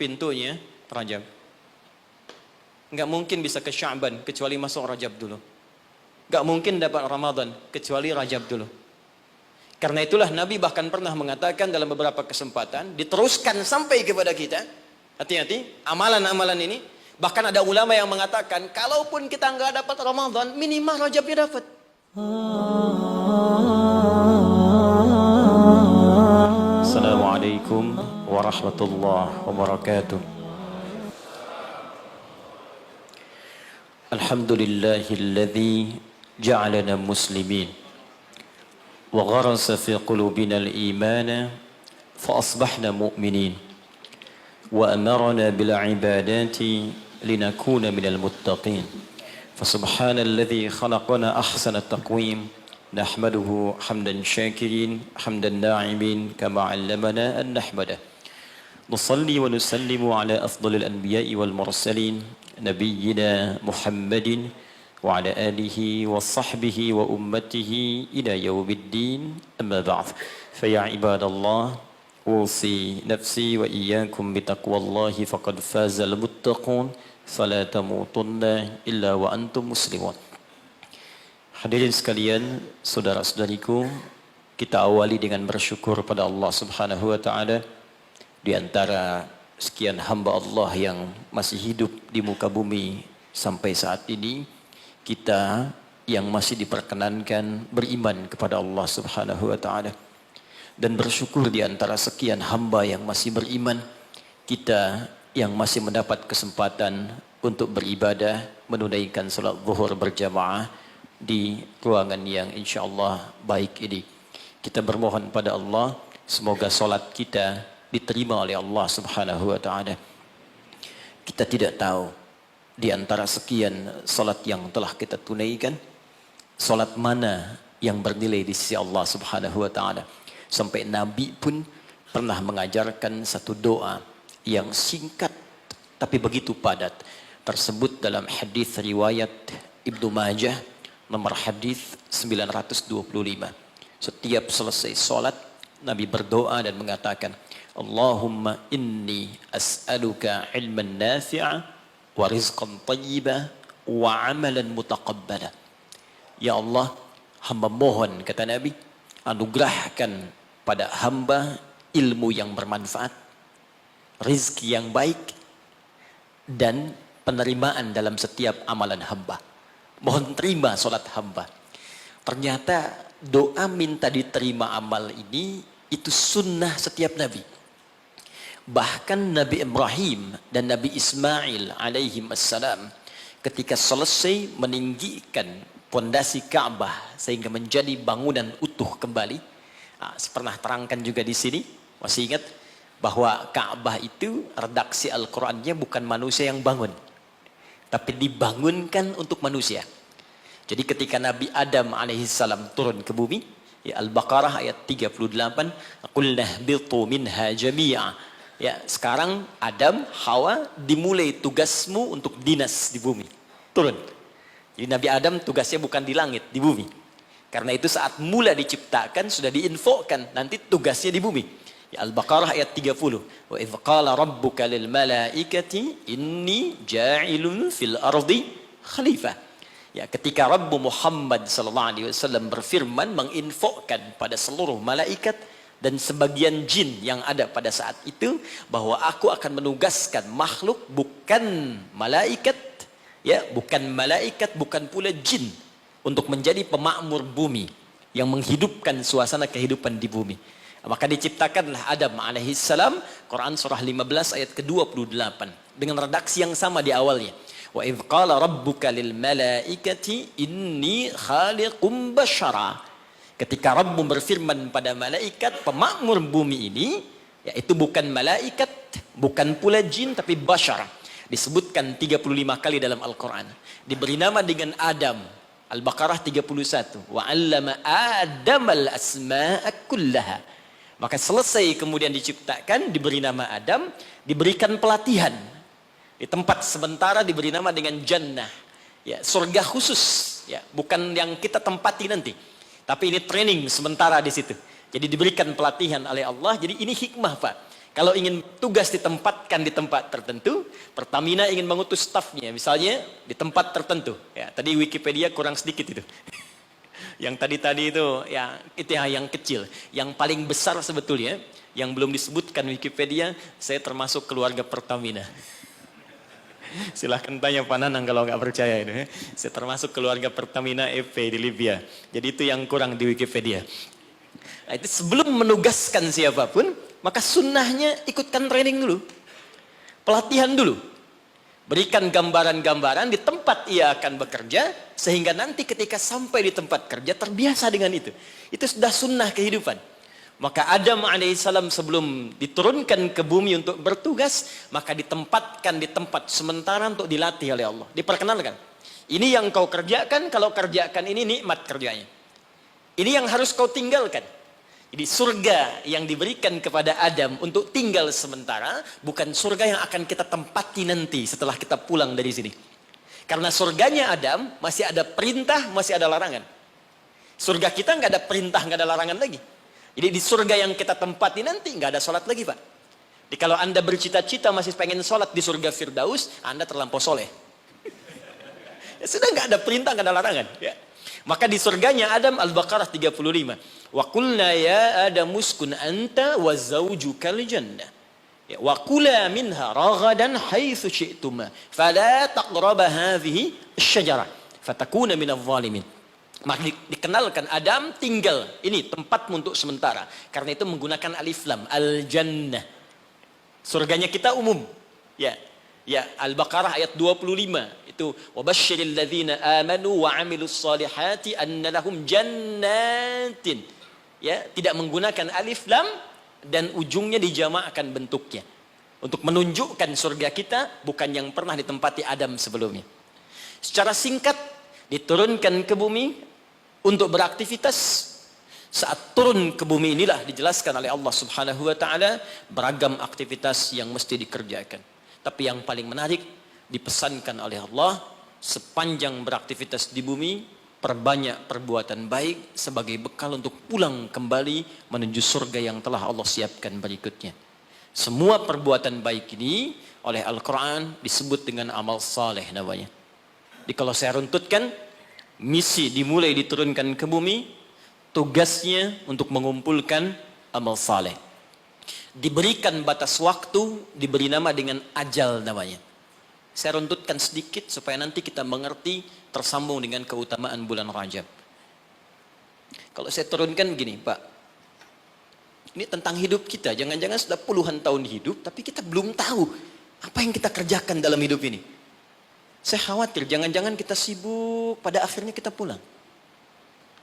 pintunya Rajab. Nggak mungkin bisa ke Sya'ban kecuali masuk Rajab dulu. Nggak mungkin dapat Ramadan kecuali Rajab dulu. Karena itulah Nabi bahkan pernah mengatakan dalam beberapa kesempatan, diteruskan sampai kepada kita, hati-hati, amalan-amalan ini. Bahkan ada ulama yang mengatakan, kalaupun kita nggak dapat Ramadan, minimal Rajabnya dapat. Assalamualaikum warahmatullahi wabarakatuh. Alhamdulillahilladzi ja'alana muslimin وغرس في قلوبنا الإيمان فأصبحنا مؤمنين وأمرنا بالعبادات لنكون من المتقين فسبحان الذي خلقنا أحسن التقويم نحمده حمدا شاكرين حمدا ناعمين كما علمنا أن نحمده نصلي ونسلم على أفضل الأنبياء والمرسلين نبينا محمد وعلى آله وصحبه وأمته إلى يوم الدين أما بعد فيا عباد الله أوصي نفسي وإياكم بتقوى الله فقد فاز المتقون فلا تموتن إلا وأنتم مسلمون. Hadirin sekalian, saudara-saudariku, kita awali dengan bersyukur pada Allah Subhanahu wa taala di antara sekian hamba Allah yang masih hidup di muka bumi sampai saat ini. Kita yang masih diperkenankan beriman kepada Allah Subhanahu wa taala dan bersyukur di antara sekian hamba yang masih beriman, kita yang masih mendapat kesempatan untuk beribadah, menunaikan salat zuhur berjamaah di ruangan yang insyaallah baik ini. Kita bermohon pada Allah semoga salat kita diterima oleh Allah Subhanahu wa taala. Kita tidak tahu di antara sekian salat yang telah kita tunaikan, salat mana yang bernilai di sisi Allah Subhanahu wa taala. Sampai Nabi pun pernah mengajarkan satu doa yang singkat tapi begitu padat, tersebut dalam hadis riwayat Ibnu Majah nomor hadis 925. Setiap selesai salat Nabi berdoa dan mengatakan, Allahumma inni as'aluka ilman nafi'a wa rizqan tayyiba wa amalan mutaqabbala. Ya Allah, hamba mohon, kata Nabi, anugerahkan pada hamba ilmu yang bermanfaat, rizki yang baik, dan penerimaan dalam setiap amalan hamba. Mohon terima solat hamba. Ternyata doa minta diterima amal ini itu sunnah setiap Nabi. Bahkan Nabi Ibrahim dan Nabi Ismail alaihim assalam ketika selesai meninggikan pondasi Ka'bah sehingga menjadi bangunan utuh kembali. Pernah terangkan juga di sini, masih ingat bahwa Ka'bah itu redaksi Al-Qur'annya bukan manusia yang bangun, tapi dibangunkan untuk manusia. Jadi ketika Nabi Adam alaihissalam turun ke bumi, ya Al-Baqarah ayat 38, qulna ihbitu minha jami'a. Ya, sekarang Adam, Hawa dimulai tugasmu untuk dinas di bumi. Turun. Jadi Nabi Adam tugasnya bukan di langit, di bumi. Karena itu saat mula diciptakan sudah diinfokan nanti tugasnya di bumi. Ya, Al-Baqarah ayat 30. Wa idz qala rabbuka lil malaikati inni ja'ilun fil ardi khalifah. Ya, ketika Rabbu Muhammad sallallahu alaihi wasallam berfirman menginfokan pada seluruh malaikat dan sebagian jin yang ada pada saat itu bahwa aku akan menugaskan makhluk bukan malaikat, ya, bukan malaikat, bukan pula jin untuk menjadi pemakmur bumi yang menghidupkan suasana kehidupan di bumi. Maka diciptakanlah Adam alaihissalam, Quran surah 15 ayat ke-28 dengan redaksi yang sama di awalnya. Wa idz qala rabbuka lil malaikati inni khaliqum basyara. Ketika Rabb berfirman pada malaikat, pemakmur bumi ini, yaitu bukan malaikat, bukan pula jin, tapi basyar. Disebutkan 35 kali dalam Al-Quran. Diberi nama dengan Adam. Al-Baqarah 31. Wa 'allama Adam al-asma'a kullaha. Maka selesai kemudian diciptakan, diberi nama Adam, diberikan pelatihan. Di tempat sementara diberi nama dengan Jannah. Ya, surga khusus, ya, bukan yang kita tempati nanti. Tapi ini training sementara di situ. Jadi diberikan pelatihan oleh Allah. Jadi ini hikmah, Pak. Kalau ingin tugas ditempatkan di tempat tertentu, Pertamina ingin mengutus stafnya, misalnya di tempat tertentu. Ya, tadi Wikipedia kurang sedikit itu. Yang tadi itu ya yang kecil. Yang paling besar sebetulnya, yang belum disebutkan Wikipedia, saya termasuk keluarga Pertamina. Silahkan tanya Pak Nanang kalau nggak percaya itu. Saya termasuk keluarga Pertamina EP di Libya. Jadi itu yang kurang di Wikipedia. Nah, itu sebelum menugaskan siapapun, maka sunnahnya ikutkan training dulu. Pelatihan dulu. Berikan gambaran-gambaran di tempat ia akan bekerja, sehingga nanti ketika sampai di tempat kerja terbiasa dengan itu. Itu sudah sunnah kehidupan. Maka Adam alaihissalam sebelum diturunkan ke bumi untuk bertugas, maka ditempatkan di tempat sementara untuk dilatih oleh Allah. Diperkenalkan. Ini yang kau kerjakan, kalau kerjakan ini nikmat kerjanya. Ini yang harus kau tinggalkan. Jadi surga yang diberikan kepada Adam untuk tinggal sementara, bukan surga yang akan kita tempati nanti setelah kita pulang dari sini. Karena surganya Adam masih ada perintah, masih ada larangan. Surga kita nggak ada perintah, nggak ada larangan lagi. Jadi di surga yang kita tempati nanti nggak ada sholat lagi, Pak. Jadi kalau Anda bercita-cita masih pengen sholat di surga Firdaus, Anda terlampau soleh. Ya, sudah nggak ada perintah, nggak ada larangan. Ya. Maka di surganya Adam, Al-Baqarah 35. Wa qulna ya Adam uskun anta wa zawjukal jannah. Ya, wa kula minha ragadan haitsu syi'tuma fala taqraba hadhihi asy-syajarah fatakuna minadh dhalimin. Maka dikenalkan Adam tinggal ini tempatmu untuk sementara. Karena itu menggunakan alif lam, al-jannah. Surganya kita umum. Ya. Ya, Al-Baqarah ayat 25 itu wabasyiril ladzina amanu wa 'amilus solihati anna lahum jannatin. Ya, tidak menggunakan alif lam dan ujungnya dijamakkan bentuknya untuk menunjukkan surga kita bukan yang pernah ditempati Adam sebelumnya. Secara singkat diturunkan ke bumi untuk beraktivitas. Saat turun ke bumi inilah dijelaskan oleh Allah Subhanahu wa taala beragam aktivitas yang mesti dikerjakan. Tapi yang paling menarik dipesankan oleh Allah, sepanjang beraktivitas di bumi, perbanyak perbuatan baik sebagai bekal untuk pulang kembali menuju surga yang telah Allah siapkan berikutnya. Semua perbuatan baik ini oleh Al-Quran disebut dengan amal saleh namanya. Jadi kalau saya runtutkan, misi dimulai diturunkan ke bumi, tugasnya untuk mengumpulkan amal saleh. Diberikan batas waktu, diberi nama dengan ajal namanya. Saya runtutkan sedikit supaya nanti kita mengerti tersambung dengan keutamaan bulan Rajab. Kalau saya turunkan gini, Pak. Ini tentang hidup kita. Jangan-jangan sudah puluhan tahun hidup, tapi kita belum tahu apa yang kita kerjakan dalam hidup ini. Saya khawatir, jangan-jangan kita sibuk, pada akhirnya kita pulang.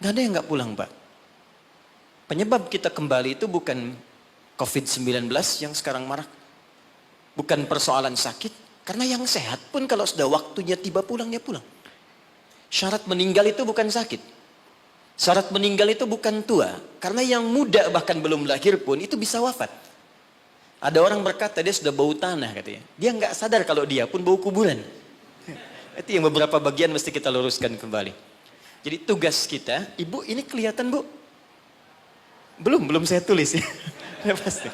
Gak ada yang gak pulang, Pak. Penyebab kita kembali itu bukan COVID-19 yang sekarang marak. Bukan persoalan sakit. Karena yang sehat pun kalau sudah waktunya tiba pulang, dia pulang. Syarat meninggal itu bukan sakit. Syarat meninggal itu bukan tua. Karena yang muda bahkan belum lahir pun itu bisa wafat. Ada orang berkata dia sudah bau tanah katanya. Dia nggak sadar kalau dia pun bau kuburan. Itu yang beberapa bagian mesti kita luruskan kembali. Jadi tugas kita, Ibu ini kelihatan Bu? Belum saya tulis ya. Ya pasti.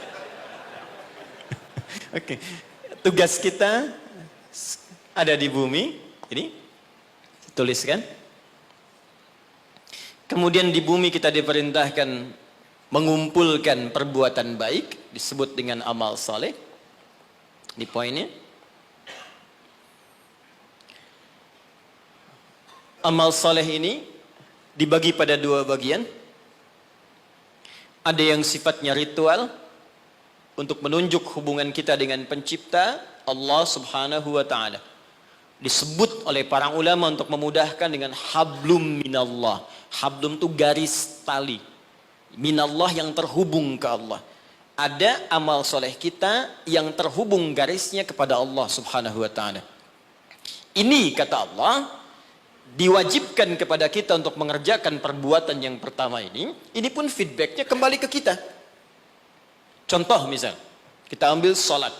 Oke. Tugas kita ada di bumi. Ini tuliskan. Kemudian di bumi kita diperintahkan mengumpulkan perbuatan baik, disebut dengan amal saleh. Di poinnya. Amal saleh ini dibagi pada dua bagian. Ada yang sifatnya ritual untuk menunjuk hubungan kita dengan pencipta Allah Subhanahu wa taala. Disebut oleh para ulama untuk memudahkan dengan hablum minallah. Hablum itu garis tali. Minallah yang terhubung ke Allah. Ada amal soleh kita yang terhubung garisnya kepada Allah Subhanahu wa taala. Ini kata Allah diwajibkan kepada kita untuk mengerjakan perbuatan yang pertama ini pun feedbacknya kembali ke kita. Contoh misal, kita ambil sholat.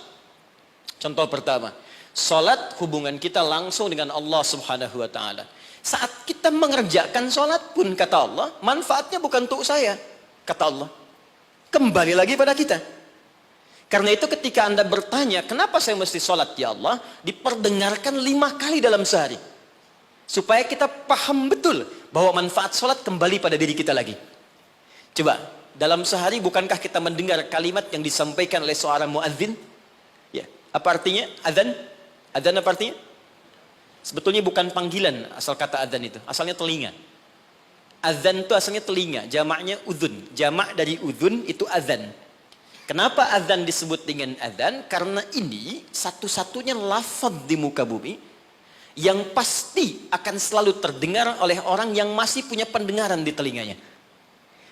Contoh pertama, sholat hubungan kita langsung dengan Allah Subhanahu wa taala. Saat kita mengerjakan sholat pun kata Allah, manfaatnya bukan untuk saya, kata Allah. Kembali lagi pada kita. Karena itu ketika Anda bertanya, kenapa saya mesti sholat ya Allah? Diperdengarkan 5 kali dalam sehari. Supaya kita paham betul bahwa manfaat sholat kembali pada diri kita lagi. Coba, dalam sehari bukankah kita mendengar kalimat yang disampaikan oleh seorang muadzin? Ya, apa artinya? Adzan? Adzan apa artinya? Sebetulnya bukan panggilan asal kata adzan itu. Asalnya telinga. Adzan itu asalnya telinga. Jamaknya udhun. Jamak dari udhun itu adzan. Kenapa adzan disebut dengan adzan? Karena ini satu-satunya lafaz di muka bumi yang pasti akan selalu terdengar oleh orang yang masih punya pendengaran di telinganya.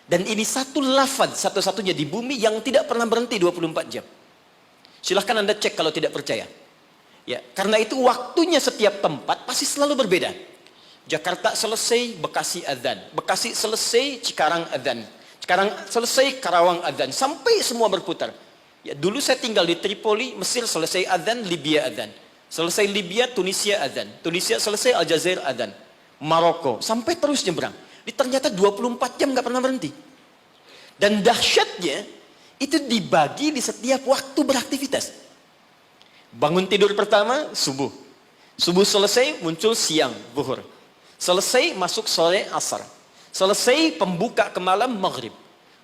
Dan ini satu lafaz satu-satunya di bumi yang tidak pernah berhenti 24 jam. Silahkan Anda cek kalau tidak percaya. Ya, karena itu waktunya setiap tempat pasti selalu berbeda. Jakarta selesai, Bekasi adzan. Bekasi selesai, Cikarang adzan. Sekarang selesai, Karawang adzan, sampai semua berputar. Ya, dulu saya tinggal di Tripoli, Mesir selesai adzan, Libya adzan. Selesai Libya, Tunisia adzan. Tunisia selesai, Aljazair adzan. Maroko, sampai terus nyebrang. Ternyata 24 jam nggak pernah berhenti. Dan dahsyatnya, itu dibagi di setiap waktu beraktivitas. Bangun tidur pertama, subuh. Subuh selesai, muncul siang, zuhur. Selesai, masuk sore, asar. Selesai pembuka ke malam maghrib.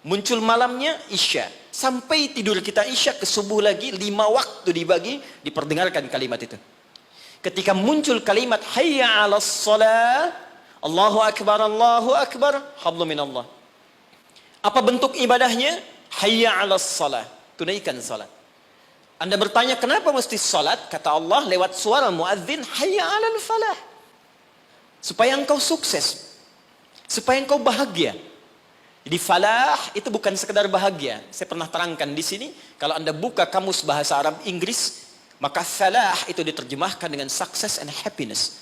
Muncul malamnya isya. Sampai tidur kita isya ke subuh lagi 5 waktu dibagi diperdengarkan kalimat itu. Ketika muncul kalimat hayya 'alas shalah, Allahu akbar, hablum minallah. Apa bentuk ibadahnya? Hayya 'alas shalah, tunaikan salat. Anda bertanya kenapa mesti salat? Kata Allah lewat suara muadzin, hayya 'alal falah. Supaya engkau sukses. Supaya engkau bahagia. Jadi falah itu bukan sekedar bahagia. Saya pernah terangkan di sini, kalau Anda buka kamus bahasa Arab Inggris, maka falah itu diterjemahkan dengan success and happiness.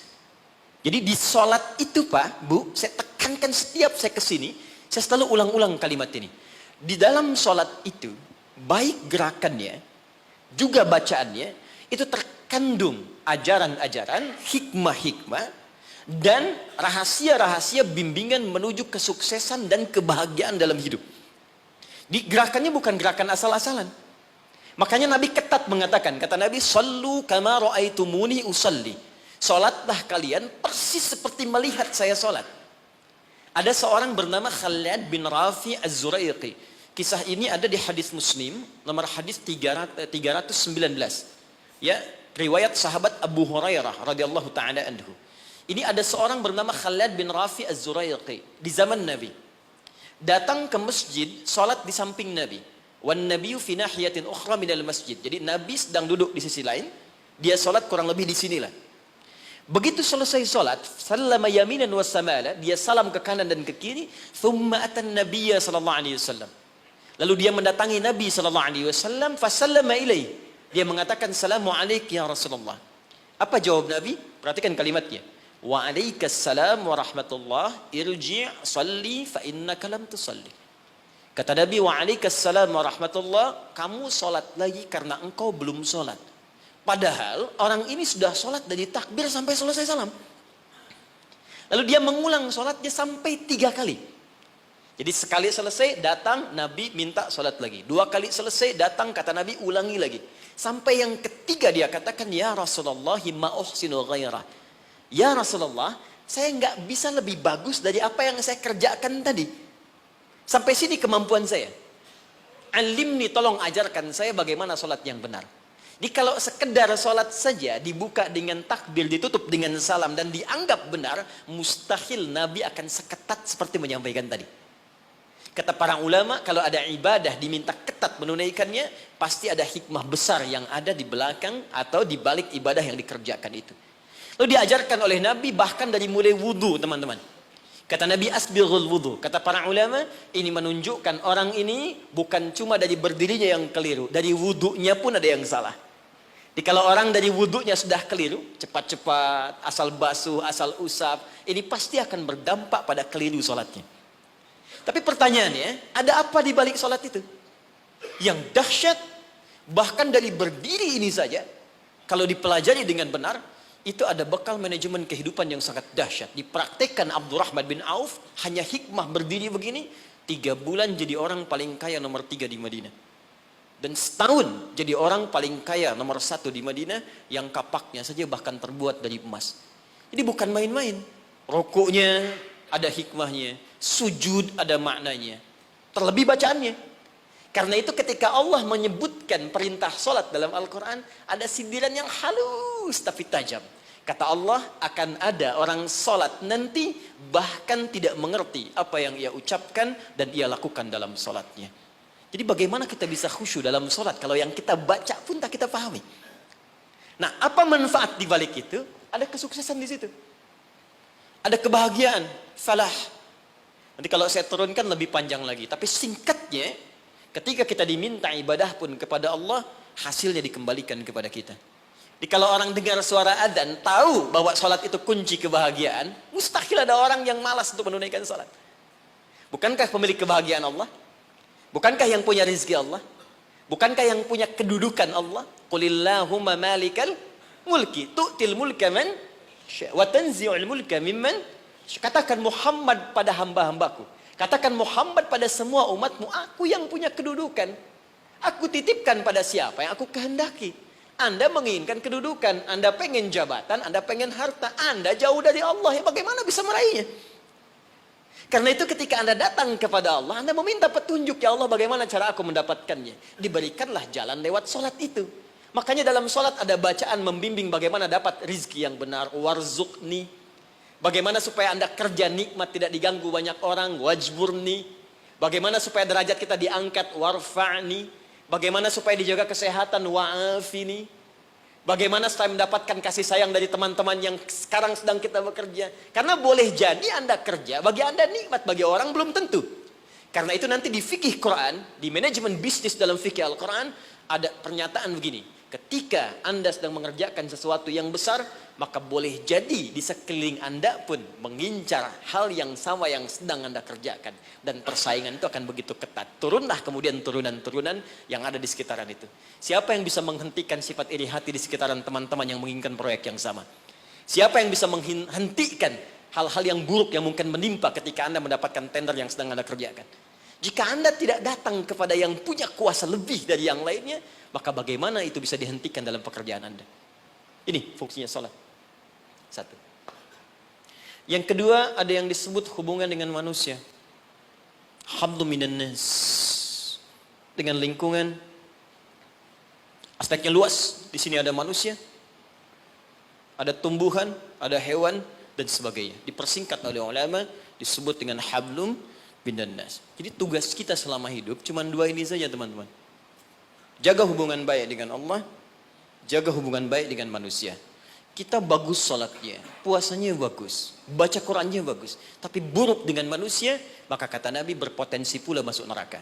Jadi di sholat itu Pak, Bu, saya tekankan setiap saya kesini, saya selalu ulang-ulang kalimat ini. Di dalam sholat itu, baik gerakannya, juga bacaannya, itu terkandung ajaran-ajaran, hikmah-hikmah, dan rahasia-rahasia bimbingan menuju kesuksesan dan kebahagiaan dalam hidup. Di gerakannya bukan gerakan asal-asalan. Makanya Nabi ketat mengatakan, kata Nabi, "Shallu kama ra'aitumuni usalli." Salatlah kalian persis seperti melihat saya salat. Ada seorang bernama Khalid bin Rafi Az-Zuraiqi. Kisah ini ada di hadis Muslim, nomor hadis 319. Ya, riwayat sahabat Abu Hurairah radhiyallahu taala anhu. Ini ada seorang bernama Khalid bin Rafi Az-Zuraiqi di zaman Nabi. Datang ke masjid, salat di samping Nabi. Wan nabiyyu fi nahiyatin ukhra minal masjid. Jadi Nabi sedang duduk di sisi lain, dia salat kurang lebih di sinilah. Begitu selesai salat, sallama yaminan wa samala, dia salam ke kanan dan ke kiri, thumma atan nabiyya sallallahu alaihi wasallam. Lalu dia mendatangi Nabi sallallahu alaihi wasallam, fa sallama ilaihi. Dia mengatakan, "Assalamu alayka ya Rasulullah." Apa jawab Nabi? Perhatikan kalimatnya. Wa alaikassalam wa rahmatullah, irji' salli fa innaka lam tusalli. Kata Nabi, wa alaikassalam wa rahmatullah, kamu salat lagi karena engkau belum salat. Padahal orang ini sudah salat dari takbir sampai selesai salam. Lalu dia mengulang salatnya sampai 3 kali. Jadi sekali selesai datang Nabi minta salat lagi. 2 kali selesai datang kata Nabi ulangi lagi. Sampai yang ketiga dia katakan, ya Rasulullah ma uhsinu ghairah. Ya Rasulullah, saya nggak bisa lebih bagus dari apa yang saya kerjakan tadi. Sampai sini kemampuan saya. Alimni, tolong ajarkan saya bagaimana sholat yang benar. Jadi kalau sekedar sholat saja dibuka dengan takbir, ditutup dengan salam dan dianggap benar, mustahil Nabi akan seketat seperti menyampaikan tadi. Kata para ulama, kalau ada ibadah diminta ketat menunaikannya, pasti ada hikmah besar yang ada di belakang atau di balik ibadah yang dikerjakan itu. Lalu diajarkan oleh Nabi bahkan dari mulai wudu, teman-teman. Kata Nabi, asbighul wudu. Kata para ulama, ini menunjukkan orang ini bukan cuma dari berdirinya yang keliru, dari wudunya pun ada yang salah. Jadi kalau orang dari wudunya sudah keliru, cepat-cepat, asal basuh, asal usap, ini pasti akan berdampak pada keliru sholatnya. Tapi pertanyaannya, ada apa di balik sholat itu? Yang dahsyat, bahkan dari berdiri ini saja, kalau dipelajari dengan benar, itu ada bekal manajemen kehidupan yang sangat dahsyat. Dipraktekkan Abdurrahman bin Auf, hanya hikmah berdiri begini, 3 bulan jadi orang paling kaya nomor 3 di Madinah. Dan setahun jadi orang paling kaya nomor 1 di Madinah, yang kapaknya saja bahkan terbuat dari emas. Jadi bukan main-main. Rukuknya ada hikmahnya, sujud ada maknanya, terlebih bacaannya. Karena itu ketika Allah menyebutkan perintah solat dalam Al-Quran, ada sindiran yang halus tapi tajam. Kata Allah, akan ada orang solat nanti bahkan tidak mengerti apa yang ia ucapkan dan ia lakukan dalam solatnya. Jadi bagaimana kita bisa khusyuk dalam solat kalau yang kita baca pun tak kita pahami. Nah, apa manfaat di balik itu? Ada kesuksesan di situ. Ada kebahagiaan, falah. Nanti kalau saya turunkan lebih panjang lagi. Tapi singkatnya, ketika kita diminta ibadah pun kepada Allah, hasilnya dikembalikan kepada kita. Jadi kalau orang dengar suara adzan, tahu bahwa sholat itu kunci kebahagiaan, mustahil ada orang yang malas untuk menunaikan sholat. Bukankah pemilik kebahagiaan Allah? Bukankah yang punya rizki Allah? Bukankah yang punya kedudukan Allah? Qulillahumma malikal mulki tu'til mulka man wa tanzi'ul mulka mimman. Katakan Muhammad pada hamba-hambaku, katakan Muhammad pada semua umatmu, aku yang punya kedudukan. Aku titipkan pada siapa yang aku kehendaki. Anda menginginkan kedudukan, Anda pengen jabatan, Anda pengen harta, Anda jauh dari Allah, ya bagaimana bisa meraihnya? Karena itu ketika Anda datang kepada Allah, Anda meminta petunjuk, ya Allah bagaimana cara aku mendapatkannya. Diberikanlah jalan lewat sholat itu. Makanya dalam sholat ada bacaan membimbing bagaimana dapat rizki yang benar. Warzuqni. Bagaimana supaya Anda kerja nikmat tidak diganggu banyak orang. Wajburni. Bagaimana supaya derajat kita diangkat. Warfa'ni. Bagaimana supaya dijaga kesehatan. Wa'afini. Bagaimana supaya mendapatkan kasih sayang dari teman-teman yang sekarang sedang kita bekerja. Karena boleh jadi Anda kerja, bagi Anda nikmat, bagi orang belum tentu. Karena itu nanti di fikih Quran, di manajemen bisnis dalam fikih Al-Quran, ada pernyataan begini. Ketika Anda sedang mengerjakan sesuatu yang besar, maka boleh jadi di sekeliling Anda pun mengincar hal yang sama yang sedang Anda kerjakan. Dan persaingan itu akan begitu ketat. Turunlah kemudian turunan-turunan yang ada di sekitaran itu. Siapa yang bisa menghentikan sifat iri hati di sekitaran teman-teman yang menginginkan proyek yang sama? Siapa yang bisa menghentikan hal-hal yang buruk yang mungkin menimpa ketika Anda mendapatkan tender yang sedang Anda kerjakan? Jika Anda tidak datang kepada yang punya kuasa lebih dari yang lainnya, maka bagaimana itu bisa dihentikan dalam pekerjaan Anda? Ini fungsinya sholat. Satu. Yang kedua, ada yang disebut hubungan dengan manusia. Hablu minan nas. Dengan lingkungan. Aspeknya luas. Di sini ada manusia, ada tumbuhan, ada hewan, dan sebagainya. Dipersingkat oleh ulama, disebut dengan hablum minan nas. Jadi tugas kita selama hidup cuma 2 ini saja, teman-teman. Jaga hubungan baik dengan Allah, jaga hubungan baik dengan manusia. Kita bagus salatnya, puasanya bagus, baca Qurannya bagus, tapi buruk dengan manusia, maka kata Nabi berpotensi pula masuk neraka.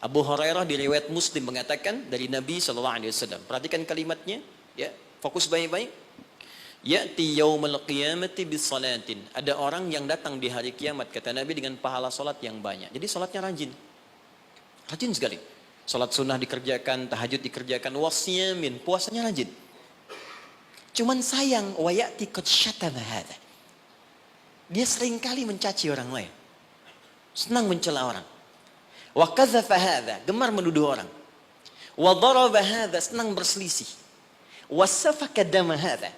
Abu Hurairah di riwayat Muslim mengatakan dari Nabi SAW. Perhatikan kalimatnya, ya, fokus baik-baik. Ya'ti yaumal qiyamati bisalatin. Ada orang yang datang di hari kiamat, kata Nabi, dengan pahala salat yang banyak. Jadi salatnya rajin. Rajin sekali. Salat sunnah dikerjakan, tahajud dikerjakan, wasyamin, puasanya rajin. Cuman sayang, wa ya'ti qad syatama hadza. Dia seringkali mencaci orang lain. Senang mencela orang. Wa kadzafa hadza, gemar menuduh orang. Wa daraba hadza, senang berselisih. Wa safaka dama hadza.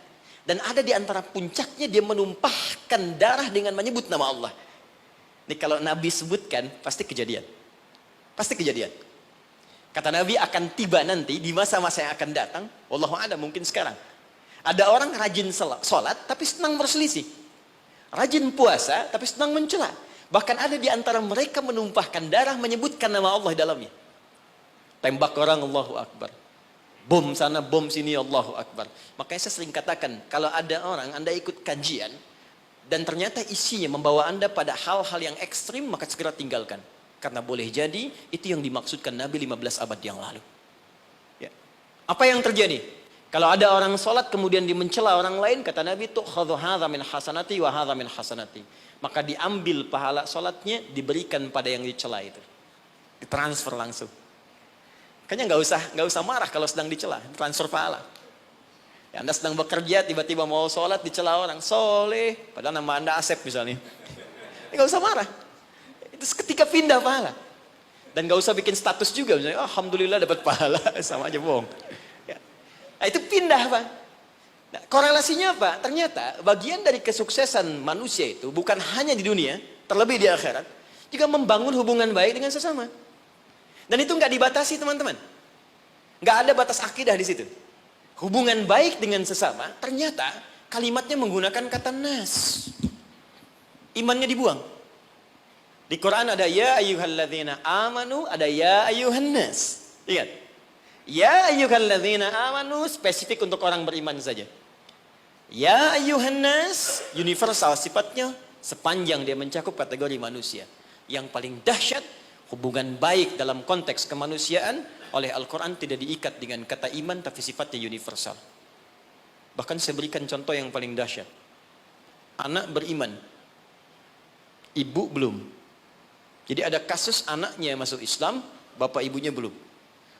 Dan ada di antara puncaknya dia menumpahkan darah dengan menyebut nama Allah. Ini kalau Nabi sebutkan pasti kejadian. Pasti kejadian. Kata Nabi akan tiba nanti di masa-masa yang akan datang. Wallahu a'lam, mungkin sekarang. Ada orang rajin sholat tapi senang berselisih. Rajin puasa tapi senang mencela. Bahkan ada di antara mereka menumpahkan darah menyebutkan nama Allah di dalamnya. Tembak orang, Allahu Akbar. Bom sana, bom sini, Allahu Akbar. Makanya saya sering katakan, kalau ada orang Anda ikut kajian dan ternyata isinya membawa Anda pada hal-hal yang ekstrim, maka segera tinggalkan. Karena boleh jadi itu yang dimaksudkan Nabi 15 abad yang lalu. Ya. Apa yang terjadi? Kalau ada orang sholat kemudian dimencela orang lain, kata Nabi, tu'khadhu hadza min hasanati wa hadza min hasanati. Maka diambil pahala sholatnya, diberikan pada yang dicela itu. Ditransfer langsung. Kayaknya nggak usah marah kalau sedang dicela, transfer pahala. Ya, Anda sedang bekerja, tiba-tiba mau sholat dicela orang, soleh, padahal nama Anda Asep misalnya. Nggak usah marah. Itu ketika pindah pahala. Dan gak usah bikin status juga, misalnya, alhamdulillah dapat pahala, sama aja bohong. Ya. Nah, itu pindah, Pak. Nah, korelasinya apa? Ternyata bagian dari kesuksesan manusia itu bukan hanya di dunia, terlebih di akhirat, juga membangun hubungan baik dengan sesama. Dan itu nggak dibatasi, teman-teman. Nggak ada batas akidah di situ. Hubungan baik dengan sesama, ternyata kalimatnya menggunakan kata nas. Imannya dibuang. Di Quran ada ya ayyuhalladzina amanu, ada ya ayyuhan nas. Ingat. Ya ayyuhalladzina amanu spesifik untuk orang beriman saja. Ya ayyuhan nas universal sifatnya sepanjang dia mencakup kategori manusia. Yang paling dahsyat hubungan baik dalam konteks kemanusiaan oleh Al-Quran tidak diikat dengan kata iman tapi sifatnya universal. Bahkan saya berikan contoh yang paling dahsyat. Anak beriman, ibu belum. Jadi ada kasus anaknya masuk Islam, bapak ibunya belum.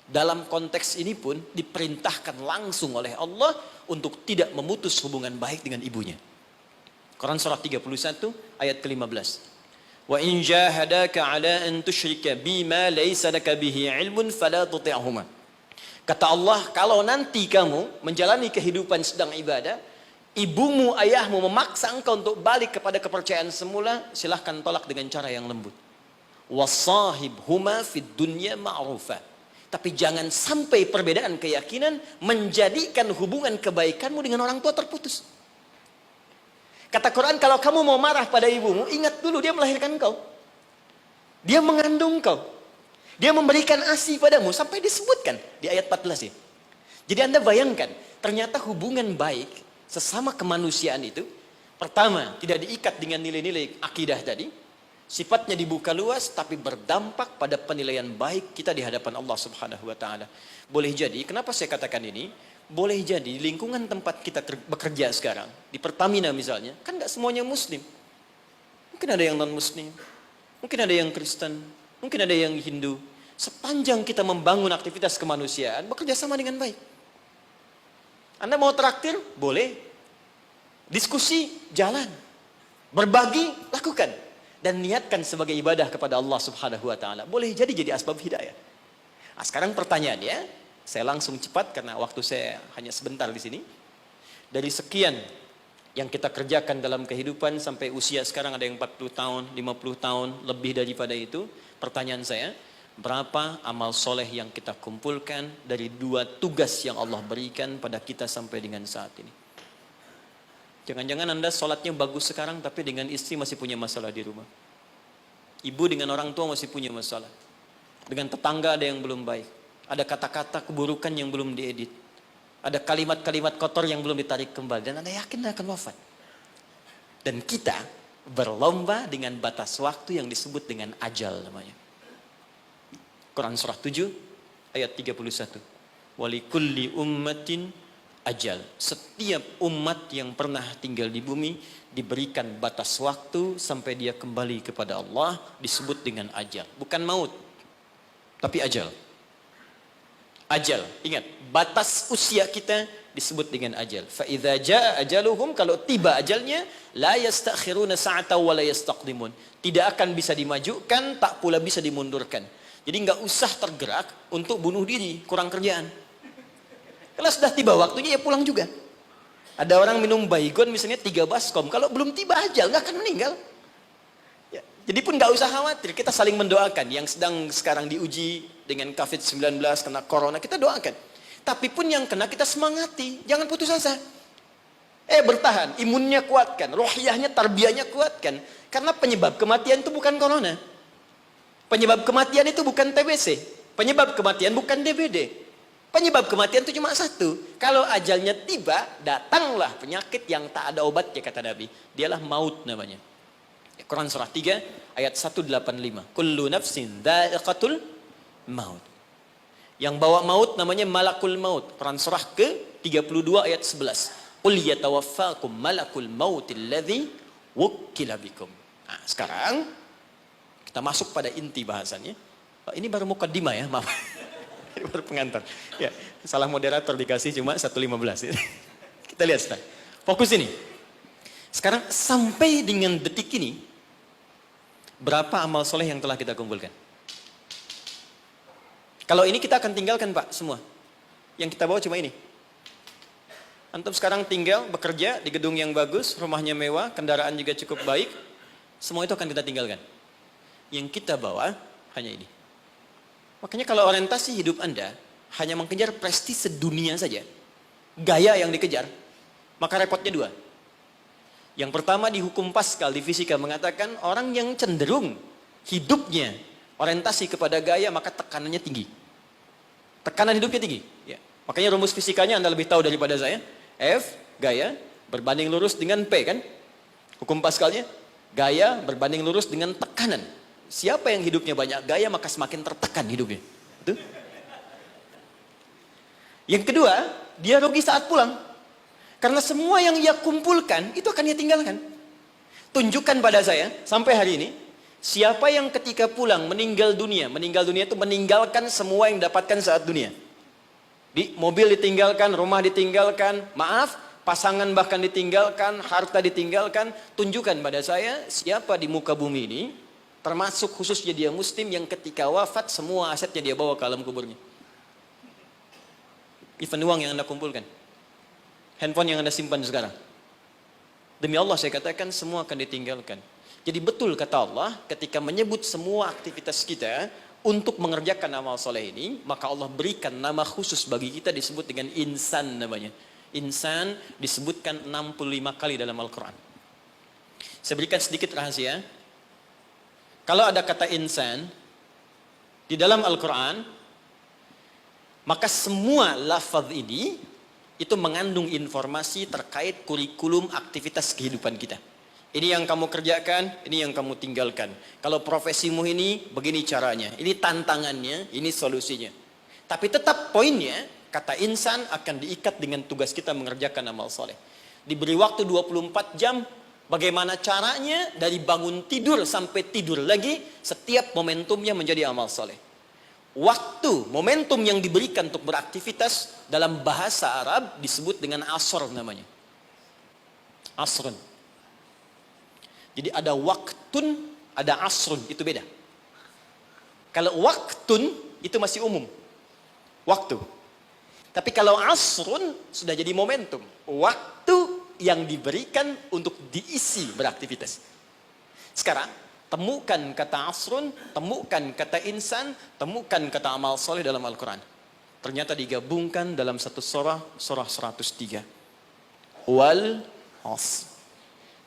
Dalam konteks ini pun diperintahkan langsung oleh Allah untuk tidak memutus hubungan baik dengan ibunya. Quran surah 31 ayat ke-15. Wa in jahadaka ala an tusyrika bima laysa laka bihi ilmun fala tuti'huma. Kata Allah, kalau nanti kamu menjalani kehidupan sedang ibadah, ibumu, ayahmu memaksa engkau untuk balik kepada kepercayaan semula, silahkan tolak dengan cara yang lembut. Wasahibhuma fid dunya ma'rufa. Tapi jangan sampai perbedaan keyakinan menjadikan hubungan kebaikanmu dengan orang tua terputus. Kata Quran, kalau kamu mau marah pada ibumu, ingat dulu dia melahirkan engkau. Dia mengandung engkau. Dia memberikan ASI padamu, sampai disebutkan di ayat 14 ya. Jadi Anda bayangkan, ternyata hubungan baik sesama kemanusiaan itu, pertama, tidak diikat dengan nilai-nilai akidah tadi, sifatnya dibuka luas, tapi berdampak pada penilaian baik kita di hadapan Allah Subhanahu wa Ta'ala. Boleh jadi, kenapa saya katakan ini? Boleh jadi di lingkungan tempat kita bekerja sekarang, di Pertamina misalnya, kan nggak semuanya Muslim. Mungkin ada yang non-Muslim, mungkin ada yang Kristen, mungkin ada yang Hindu. Sepanjang kita membangun aktivitas kemanusiaan, bekerja sama dengan baik. Anda mau traktir? Boleh. Diskusi? Jalan. Berbagi? Lakukan. Dan niatkan sebagai ibadah kepada Allah Subhanahu wa Ta'ala. Boleh jadi asbab hidayah. Nah, sekarang pertanyaannya, saya langsung cepat karena waktu saya hanya sebentar di sini. Dari sekian yang kita kerjakan dalam kehidupan sampai usia sekarang ada yang 40 tahun, 50 tahun, lebih daripada itu. Pertanyaan saya, berapa amal soleh yang kita kumpulkan dari dua tugas yang Allah berikan pada kita sampai dengan saat ini? Jangan-jangan Anda sholatnya bagus sekarang tapi dengan istri masih punya masalah di rumah. Ibu dengan orang tua masih punya masalah. Dengan tetangga ada yang belum baik. Ada kata-kata keburukan yang belum diedit. Ada kalimat-kalimat kotor yang belum ditarik kembali. Dan Anda yakin Anda akan wafat. Dan kita berlomba dengan batas waktu yang disebut dengan ajal namanya. Quran surah 7 ayat 31. Walikulli ummatin ajal. Setiap umat yang pernah tinggal di bumi diberikan batas waktu sampai dia kembali kepada Allah, disebut dengan ajal. Bukan maut, tapi ajal. Ajal, ingat, batas usia kita disebut dengan ajal. Fa idza jaa ajaluhum, kalau tiba ajalnya, la yastakhiruna sa'ata wa la yastaqdimun. Tidak akan bisa dimajukan, tak pula bisa dimundurkan. Jadi enggak usah tergerak untuk bunuh diri, kurang kerjaan. Kalau sudah tiba waktunya ya pulang juga. Ada orang minum baygon misalnya 3 baskom, kalau belum tiba ajal enggak akan meninggal. Ya, jadi pun enggak usah khawatir, kita saling mendoakan yang sedang sekarang diuji dengan COVID-19, kena corona, kita doakan. Tapi pun yang kena kita semangati, jangan putus asa. Bertahan, imunnya kuatkan, rohiyahnya, tarbiyahnya kuatkan. Karena penyebab kematian itu bukan corona. Penyebab kematian itu bukan TBC. Penyebab kematian bukan DBD. Penyebab kematian itu cuma satu. Kalau ajalnya tiba, datanglah penyakit yang tak ada obatnya, kata Nabi. Dialah maut namanya. Quran surah 3 ayat 185. Kullu nafsin dha'iqatul maut. Yang bawa maut namanya malakul maut. Quran surah ke-32 ayat 11. Qul yatawaffakum malakul maut alladhi wukkila bikum. Nah, sekarang kita masuk pada inti bahasannya. Ini baru mukaddimah ya, maaf. Ini baru pengantar. Ya, salah moderator dikasih cuma 1.15. Kita lihat sekarang. Fokus ini. Sekarang sampai dengan detik ini, berapa amal soleh yang telah kita kumpulkan? Kalau ini kita akan tinggalkan Pak, semua. Yang kita bawa cuma ini. Antum sekarang tinggal, bekerja di gedung yang bagus, rumahnya mewah, kendaraan juga cukup baik. Semua itu akan kita tinggalkan. Yang kita bawa hanya ini. Makanya kalau orientasi hidup Anda hanya mengejar prestise dunia saja, gaya yang dikejar, maka repotnya dua. Yang pertama di hukum Pascal, di fisika mengatakan orang yang cenderung hidupnya orientasi kepada gaya, maka tekanannya tinggi. Tekanan hidupnya tinggi. Ya. Makanya rumus fisikanya Anda lebih tahu daripada saya. F, gaya, berbanding lurus dengan P kan? Hukum Pascalnya, gaya berbanding lurus dengan tekanan. Siapa yang hidupnya banyak gaya, maka semakin tertekan hidupnya. Itu. Yang kedua, dia rugi saat pulang. Karena semua yang ia kumpulkan, itu akan ia tinggalkan. Tunjukkan pada saya, sampai hari ini, siapa yang ketika pulang meninggal dunia itu meninggalkan semua yang dapatkan saat dunia. Di mobil ditinggalkan, rumah ditinggalkan, maaf, pasangan bahkan ditinggalkan, harta ditinggalkan. Tunjukkan pada saya siapa di muka bumi ini, termasuk khususnya dia muslim yang ketika wafat semua asetnya dia bawa ke alam kuburnya. Even uang yang Anda kumpulkan, handphone yang Anda simpan sekarang. Demi Allah saya katakan semua akan ditinggalkan. Jadi betul kata Allah ketika menyebut semua aktivitas kita untuk mengerjakan amal soleh ini, maka Allah berikan nama khusus bagi kita disebut dengan insan namanya. Insan disebutkan 65 kali dalam Al-Quran. Saya berikan sedikit rahasia. Kalau ada kata insan di dalam Al-Quran, maka semua lafaz ini itu mengandung informasi terkait kurikulum aktivitas kehidupan kita. Ini yang kamu kerjakan, ini yang kamu tinggalkan. Kalau profesimu ini, begini caranya. Ini tantangannya, ini solusinya. Tapi tetap poinnya, kata insan akan diikat dengan tugas kita mengerjakan amal soleh. Diberi waktu 24 jam, bagaimana caranya dari bangun tidur sampai tidur lagi, setiap momentumnya menjadi amal soleh. Waktu, momentum yang diberikan untuk beraktivitas dalam bahasa Arab disebut dengan asr namanya. Asrun. Jadi ada waktun, ada asrun, itu beda. Kalau waktun, itu masih umum. Waktu. Tapi kalau asrun, sudah jadi momentum. Waktu yang diberikan untuk diisi beraktivitas. Sekarang, temukan kata asrun, temukan kata insan, temukan kata amal soleh dalam Al-Quran. Ternyata digabungkan dalam satu surah 103. Wal asr.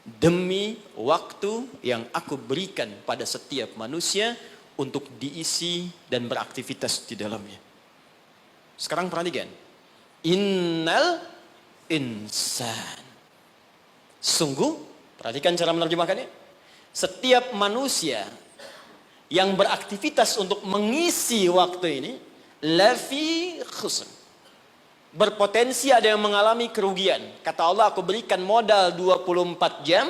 Demi waktu yang aku berikan pada setiap manusia untuk diisi dan beraktivitas di dalamnya. Sekarang perhatikan. Innal insan. Sungguh, perhatikan cara menerjemahkannya. Setiap manusia yang beraktivitas untuk mengisi waktu ini, lafi khusn. Berpotensi ada yang mengalami kerugian. Kata Allah, aku berikan modal 24 jam,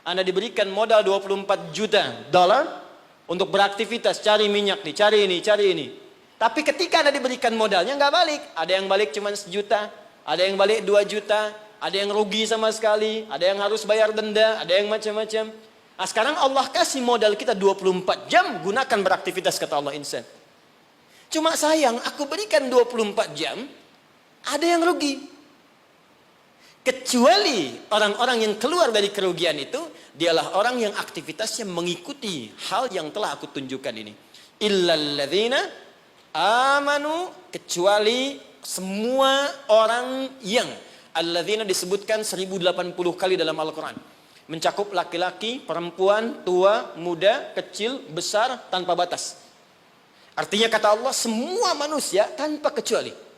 Anda diberikan modal 24 juta dolar untuk beraktivitas, cari minyak nih, cari ini. Tapi ketika Anda diberikan modalnya nggak balik. Ada yang balik cuma 1 juta, ada yang balik 2 juta, ada yang rugi sama sekali, ada yang harus bayar denda, ada yang macam-macam. Nah, sekarang Allah kasih modal kita 24 jam, gunakan beraktivitas kata Allah insan. Cuma sayang, aku berikan 24 jam, ada yang rugi. Kecuali orang-orang yang keluar dari kerugian itu, dialah orang yang aktivitasnya mengikuti hal yang telah aku tunjukkan ini. Illalladzina amanu, kecuali semua orang yang, alladzina disebutkan 1080 kali dalam Al-Quran. Mencakup laki-laki, perempuan, tua, muda, kecil, besar, tanpa batas. Artinya kata Allah, semua manusia tanpa kecuali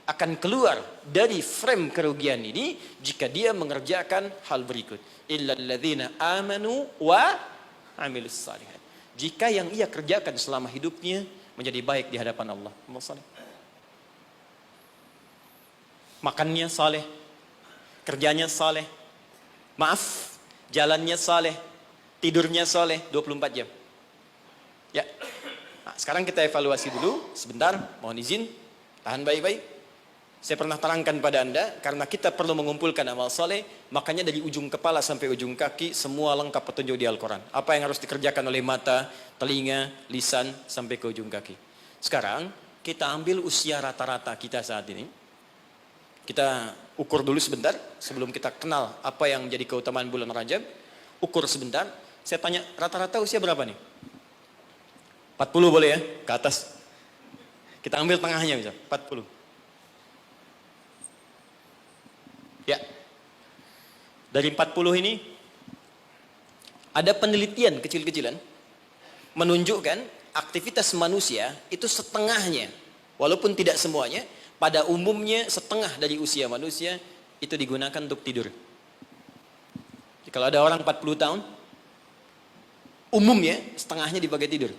akan keluar dari frame kerugian ini jika dia mengerjakan hal berikut. Illalladzina amanu wa amilus salihat. Jika yang ia kerjakan selama hidupnya menjadi baik di hadapan Allah. Makannya saleh, kerjanya saleh, maaf, jalannya saleh, tidurnya saleh 24 jam. Ya. Nah, sekarang kita evaluasi dulu sebentar, mohon izin, tahan baik-baik. Saya pernah terangkan pada Anda, karena kita perlu mengumpulkan amal soleh, makanya dari ujung kepala sampai ujung kaki, semua lengkap petunjuk di Al-Quran. Apa yang harus dikerjakan oleh mata, telinga, lisan, sampai ke ujung kaki. Sekarang, kita ambil usia rata-rata kita saat ini. Kita ukur dulu sebentar sebelum kita kenal apa yang jadi keutamaan bulan Rajab. Ukur sebentar. Saya tanya rata-rata usia berapa nih? 40 boleh ya? Ke atas. Kita ambil tengahnya bisa. 40. Ya. Dari 40 ini ada penelitian kecil-kecilan menunjukkan aktivitas manusia itu setengahnya, walaupun tidak semuanya, pada umumnya setengah dari usia manusia itu digunakan untuk tidur. Jadi, kalau ada orang 40 tahun, umumnya setengahnya dipakai tidur.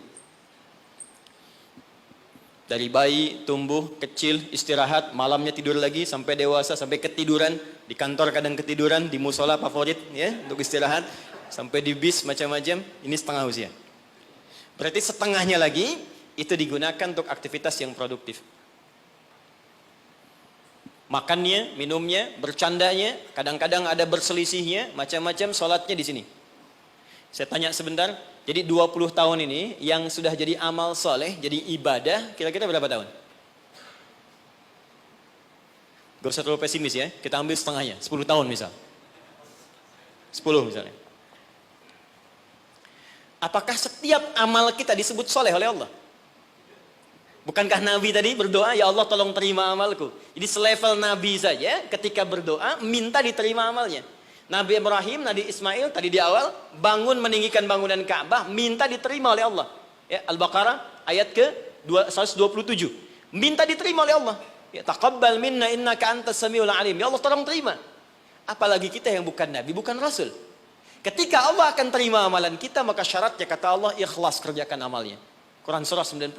Dari bayi, tumbuh, kecil, istirahat, malamnya tidur lagi, sampai dewasa, sampai ketiduran, di kantor kadang ketiduran, di musola favorit ya untuk istirahat, sampai di bis macam-macam, ini setengah usia. Berarti setengahnya lagi itu digunakan untuk aktivitas yang produktif. Makannya, minumnya, bercandanya, kadang-kadang ada berselisihnya, macam-macam, sholatnya di sini. Saya tanya sebentar, jadi 20 tahun ini yang sudah jadi amal soleh, jadi ibadah, kira-kira berapa tahun? Gak usah terlalu pesimis ya, kita ambil setengahnya, 10 tahun misal. 10 misalnya. Apakah setiap amal kita disebut soleh oleh Allah? Bukankah Nabi tadi berdoa, ya Allah tolong terima amalku. Jadi selevel Nabi saja ketika berdoa, minta diterima amalnya. Nabi Ibrahim, Nabi Ismail tadi di awal, bangun meninggikan bangunan Ka'bah, minta diterima oleh Allah. Ya, Al-Baqarah ayat ke 127. Minta diterima oleh Allah. Ya, taqabbal minna innaka antas samiul alim. Ya Allah tolong terima. Apalagi kita yang bukan Nabi, bukan Rasul. Ketika Allah akan terima amalan kita, maka syaratnya kata Allah ikhlas kerjakan amalnya. Quran surah 98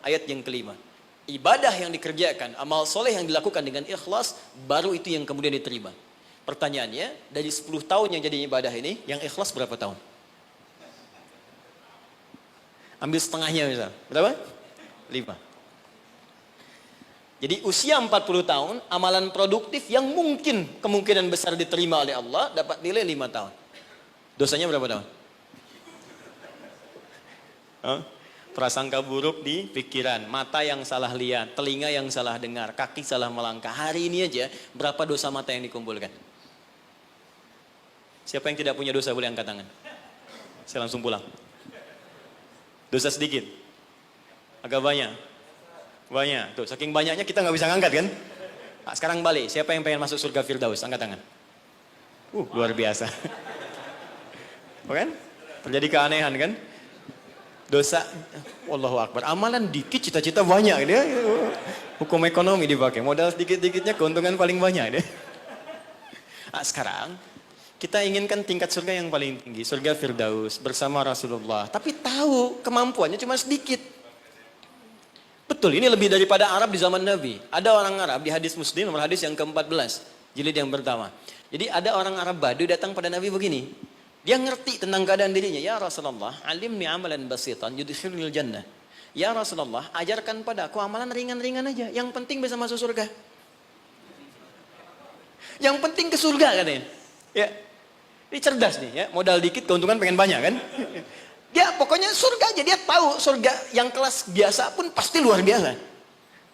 ayat yang kelima. Ibadah yang dikerjakan, amal soleh yang dilakukan dengan ikhlas, baru itu yang kemudian diterima. Pertanyaannya, dari 10 tahun yang jadi ibadah ini, yang ikhlas berapa tahun? Ambil setengahnya misal. Berapa? 5. Jadi usia 40 tahun, amalan produktif yang mungkin kemungkinan besar diterima oleh Allah, dapat nilai 5 tahun. Dosanya berapa tahun? Prasangka buruk di pikiran, mata yang salah lihat, telinga yang salah dengar, kaki salah melangkah. Hari ini aja berapa dosa mata yang dikumpulkan? Siapa yang tidak punya dosa boleh angkat tangan. Saya langsung pulang. Dosa sedikit? Agak banyak? Banyak. Tuh, saking banyaknya kita nggak bisa ngangkat kan? Nah, sekarang balik, siapa yang pengen masuk surga Firdaus? Angkat tangan. Luar biasa. Kan? Terjadi keanehan kan? Dosa, Allahu Akbar. Amalan dikit, cita-cita banyak dia. Hukum ekonomi dipakai. Modal sedikit-dikitnya keuntungan paling banyak dia. Nah, sekarang kita inginkan tingkat surga yang paling tinggi, surga Firdaus bersama Rasulullah. Tapi tahu kemampuannya cuma sedikit. Betul, ini lebih daripada Arab di zaman Nabi. Ada orang Arab di hadis Muslim, nomor hadis yang ke-14, jilid yang pertama. Jadi ada orang Arab Badu datang pada Nabi begini. Dia ngerti tentang keadaan dirinya. Ya Rasulullah, alimni amalan basitan yudkhilul jannah. Ya Rasulullah, ajarkan padaku amalan ringan-ringan aja. Yang penting bisa masuk surga. Yang penting ke surga katanya. Ya, ini cerdas nih ya. Modal dikit, keuntungan pengen banyak kan. Dia pokoknya surga aja. Dia tahu surga yang kelas biasa pun pasti luar biasa.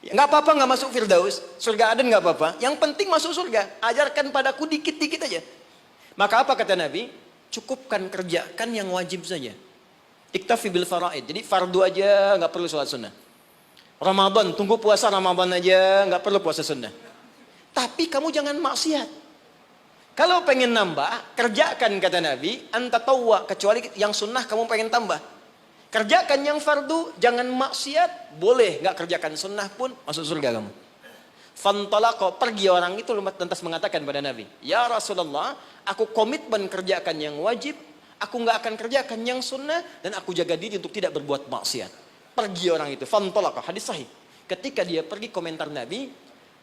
Ya, nggak apa-apa nggak masuk Firdaus. Surga Aden nggak apa-apa. Yang penting masuk surga. Ajarkan padaku dikit-dikit aja. Maka apa kata Nabi? Cukupkan kerjakan yang wajib saja. Iktafi bil faraid. Jadi fardu aja, nggak perlu sholat sunnah. Ramadan, tunggu puasa Ramadan aja, nggak perlu puasa sunnah. Tapi kamu jangan maksiat. Kalau pengen nambah, kerjakan kata Nabi, anta tawwa, kecuali yang sunnah kamu pengen tambah. Kerjakan yang fardu, jangan maksiat, boleh nggak kerjakan sunnah pun masuk surga kamu. Fantalaqa, pergi orang itu lantas mengatakan pada Nabi, ya Rasulullah, aku komitmen kerjakan yang wajib, aku nggak akan kerjakan yang sunnah, dan aku jaga diri untuk tidak berbuat maksiat. Pergi orang itu, fantalaqa, hadis sahih. Ketika dia pergi, komentar Nabi,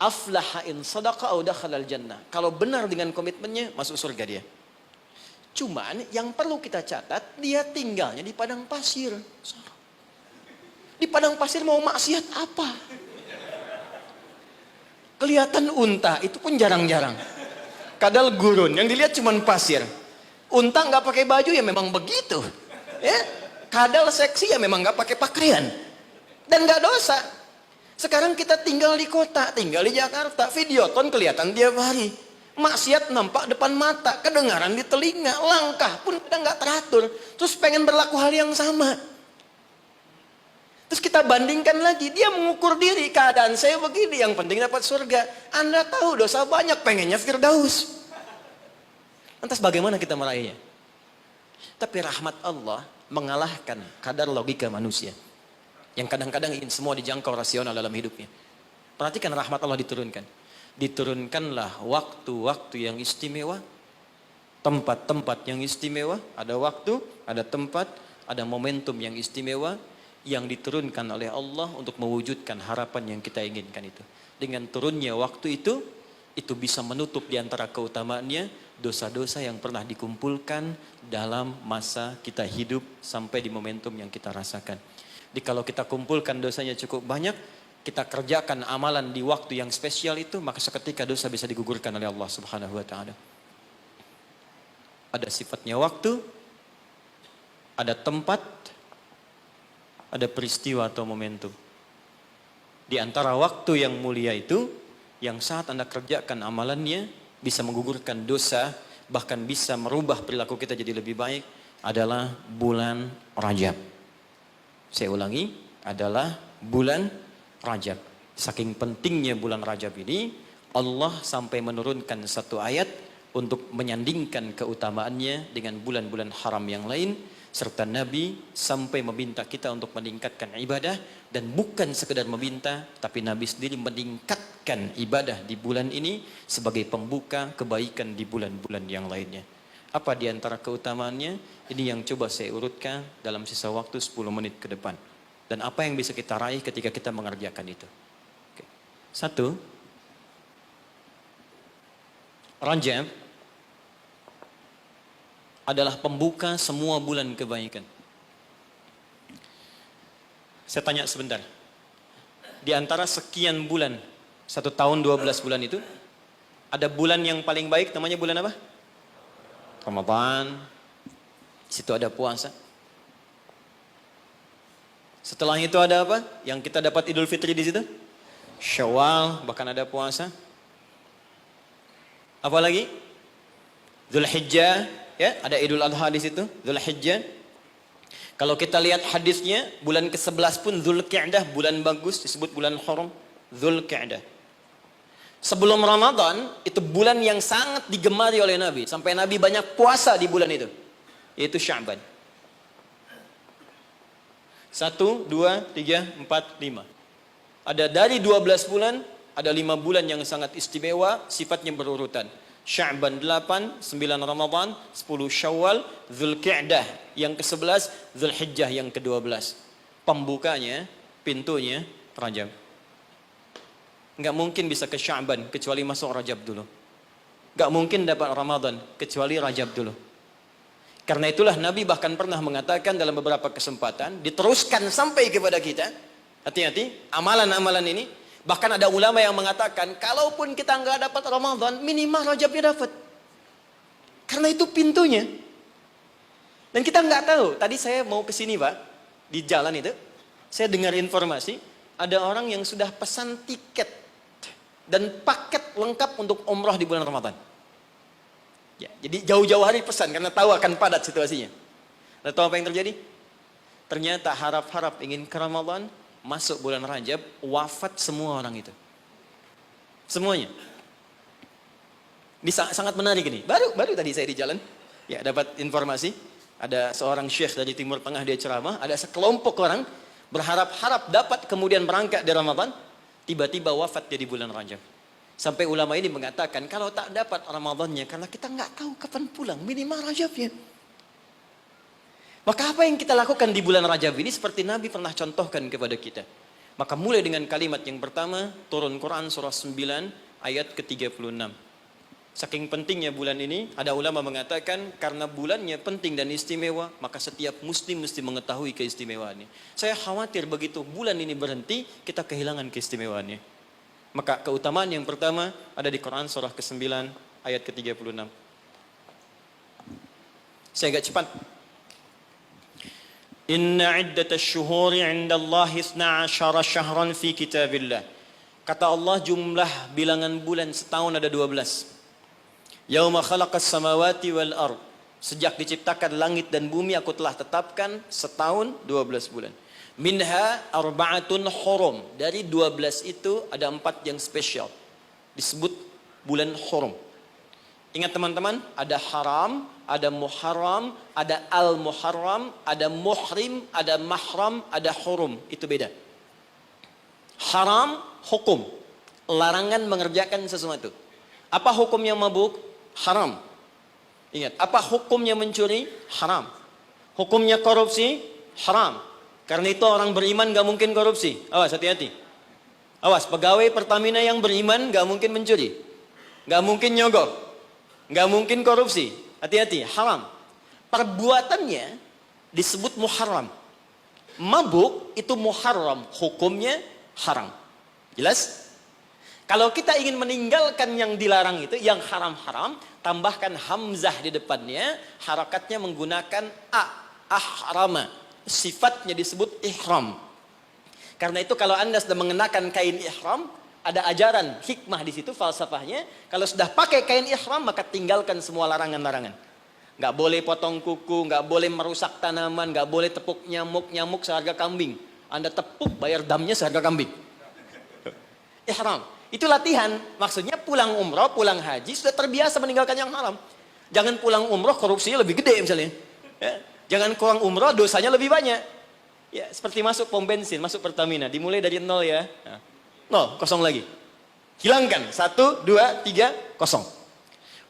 aflaha in sadaqa au dakhalal jannah. Kalau benar dengan komitmennya, masuk surga dia. Cuman yang perlu kita catat, dia tinggalnya di padang pasir. Di padang pasir mau maksiat apa? Kelihatan unta, itu pun jarang-jarang. Kadal gurun, yang dilihat cuma pasir. Unta nggak pakai baju ya memang begitu. Ya, kadal seksi ya memang nggak pakai pakaian. Dan nggak dosa. Sekarang kita tinggal di kota, tinggal di Jakarta, videoton kelihatan tiap hari. Maksiat nampak depan mata, kedengaran di telinga, langkah pun kita nggak teratur. Terus pengen berlaku hal yang sama. Terus kita bandingkan lagi, dia mengukur diri, keadaan saya begini, yang penting dapat surga. Anda tahu dosa banyak, pengennya Firdaus. Lantas bagaimana kita meraihnya? Tapi rahmat Allah mengalahkan kadar logika manusia. Yang kadang-kadang ingin semua dijangkau rasional dalam hidupnya. Perhatikan rahmat Allah diturunkan. Diturunkanlah waktu-waktu yang istimewa, tempat-tempat yang istimewa, ada waktu, ada tempat, ada momentum yang istimewa yang diturunkan oleh Allah untuk mewujudkan harapan yang kita inginkan itu. Dengan turunnya waktu itu bisa menutup di antara keutamaannya dosa-dosa yang pernah dikumpulkan dalam masa kita hidup sampai di momentum yang kita rasakan. Jadi kalau kita kumpulkan dosanya cukup banyak, kita kerjakan amalan di waktu yang spesial itu, maka seketika dosa bisa digugurkan oleh Allah Subhanahu wa taala. Ada sifatnya waktu, ada tempat, ada peristiwa atau momentum. Di antara waktu yang mulia itu, yang saat Anda kerjakan amalannya bisa menggugurkan dosa, bahkan bisa merubah perilaku kita jadi lebih baik, adalah bulan Rajab. Saya ulangi, adalah bulan Rajab. Saking pentingnya bulan Rajab ini, Allah sampai menurunkan satu ayat untuk menyandingkan keutamaannya dengan bulan-bulan haram yang lain, serta Nabi sampai meminta kita untuk meningkatkan ibadah, dan bukan sekedar meminta, tapi Nabi sendiri meningkatkan ibadah di bulan ini sebagai pembuka kebaikan di bulan-bulan yang lainnya. Apa di antara keutamaannya? Ini yang coba saya urutkan dalam sisa waktu 10 menit ke depan. Dan apa yang bisa kita raih ketika kita mengerjakan itu. Oke. 1. Rajab adalah pembuka semua bulan kebaikan. Saya tanya sebentar. Di antara sekian bulan, 1 tahun 12 bulan itu, ada bulan yang paling baik, namanya bulan apa? Ramadan. Di situ ada puasa. Setelah itu ada apa? Yang kita dapat Idul Fitri di situ? Syawal, bahkan ada puasa. Apa lagi? Dzulhijjah, ya, ada Idul Adha di situ, Dzulhijjah. Kalau kita lihat hadisnya, bulan ke-11 pun Dzulqa'dah, bulan bagus, disebut bulan haram, Dzulqa'dah. Sebelum Ramadan, itu bulan yang sangat digemari oleh Nabi, sampai Nabi banyak puasa di bulan itu, yaitu Sya'ban. 1, 2, 3, 4, 5. Ada dari 12 bulan, ada 5 bulan yang sangat istimewa, sifatnya berurutan. Sya'ban 8, 9 Ramadan, 10 Syawal, Dzulqa'dah yang ke-11, Dzulhijjah yang ke-12. Pembukanya, pintunya Rajab. Enggak mungkin bisa ke Sya'ban kecuali masuk Rajab dulu. Enggak mungkin dapat Ramadan kecuali Rajab dulu. Karena itulah Nabi bahkan pernah mengatakan dalam beberapa kesempatan, diteruskan sampai kepada kita, hati-hati, amalan-amalan ini. Bahkan ada ulama yang mengatakan, kalaupun kita nggak dapat Ramadan, minimal Rajabnya dapat. Karena itu pintunya. Dan kita nggak tahu, tadi saya mau ke sini Pak, di jalan itu, saya dengar informasi, ada orang yang sudah pesan tiket dan paket lengkap untuk umrah di bulan Ramadan. Ya, jadi jauh-jauh hari pesan karena tahu akan padat situasinya. Lalu tahu apa yang terjadi? Ternyata harap-harap ingin ke Ramadan, masuk bulan Rajab, wafat semua orang itu. Semuanya. Ini sangat menarik ini. Baru tadi saya di jalan, ya dapat informasi, ada seorang syekh dari Timur Tengah, dia ceramah, ada sekelompok orang berharap-harap dapat kemudian berangkat di Ramadan, tiba-tiba wafat dia di bulan Rajab. Sampai ulama ini mengatakan, kalau tak dapat Ramadannya, karena kita nggak tahu kapan pulang, minimal Rajabnya. Maka apa yang kita lakukan di bulan Rajab ini, seperti Nabi pernah contohkan kepada kita. Maka mulai dengan kalimat yang pertama, turun Quran surah 9 ayat ke-36. Saking pentingnya bulan ini, ada ulama mengatakan, karena bulannya penting dan istimewa, maka setiap muslim mesti mengetahui keistimewaannya. Saya khawatir begitu bulan ini berhenti, kita kehilangan keistimewaannya. Maka keutamaan yang pertama ada di Quran surah ke-9 ayat ke-36. Saya agak cepat. Inna iddatash syuhuri 'indallahi 12 syahran fi kitabillah. Kata Allah, jumlah bilangan bulan setahun ada 12. Yauma khalaqas samawati wal ard. Sejak diciptakan langit dan bumi aku telah tetapkan setahun 12 bulan. Minha arba'atun hurum. Dari 12 itu ada 4 yang spesial. Disebut bulan hurum. Ingat teman-teman, ada haram, ada muharram, ada al-muharram, ada muhrim, ada mahram, ada hurum. Itu beda. Haram, hukum. Larangan mengerjakan sesuatu. Apa hukumnya mabuk? Haram. Ingat, apa hukumnya mencuri? Haram. Hukumnya korupsi? Haram. Karena itu orang beriman gak mungkin korupsi. Awas, hati-hati. Awas, pegawai Pertamina yang beriman gak mungkin mencuri. Gak mungkin nyogok. Gak mungkin korupsi. Hati-hati, haram. Perbuatannya disebut muharram. Mabuk itu muharram, hukumnya haram. Jelas? Kalau kita ingin meninggalkan yang dilarang itu, yang haram-haram, tambahkan hamzah di depannya, harakatnya menggunakan ahrama. Sifatnya disebut ihram. Karena itu kalau Anda sudah mengenakan kain ihram, ada ajaran hikmah di situ, falsafahnya. Kalau sudah pakai kain ihram, maka tinggalkan semua larangan-larangan. Nggak boleh potong kuku, nggak boleh merusak tanaman, nggak boleh tepuk nyamuk seharga kambing. Anda tepuk, bayar damnya seharga kambing. Ihram. Itu latihan. Maksudnya pulang umroh, pulang haji, sudah terbiasa meninggalkan yang haram. Jangan pulang umroh, korupsinya lebih gede misalnya. Ya. Jangan kurang umroh, dosanya lebih banyak. Ya, seperti masuk pom bensin, masuk Pertamina. Dimulai dari 0 ya. Nah. 0, kosong lagi. Hilangkan. 1, 2, 3, kosong.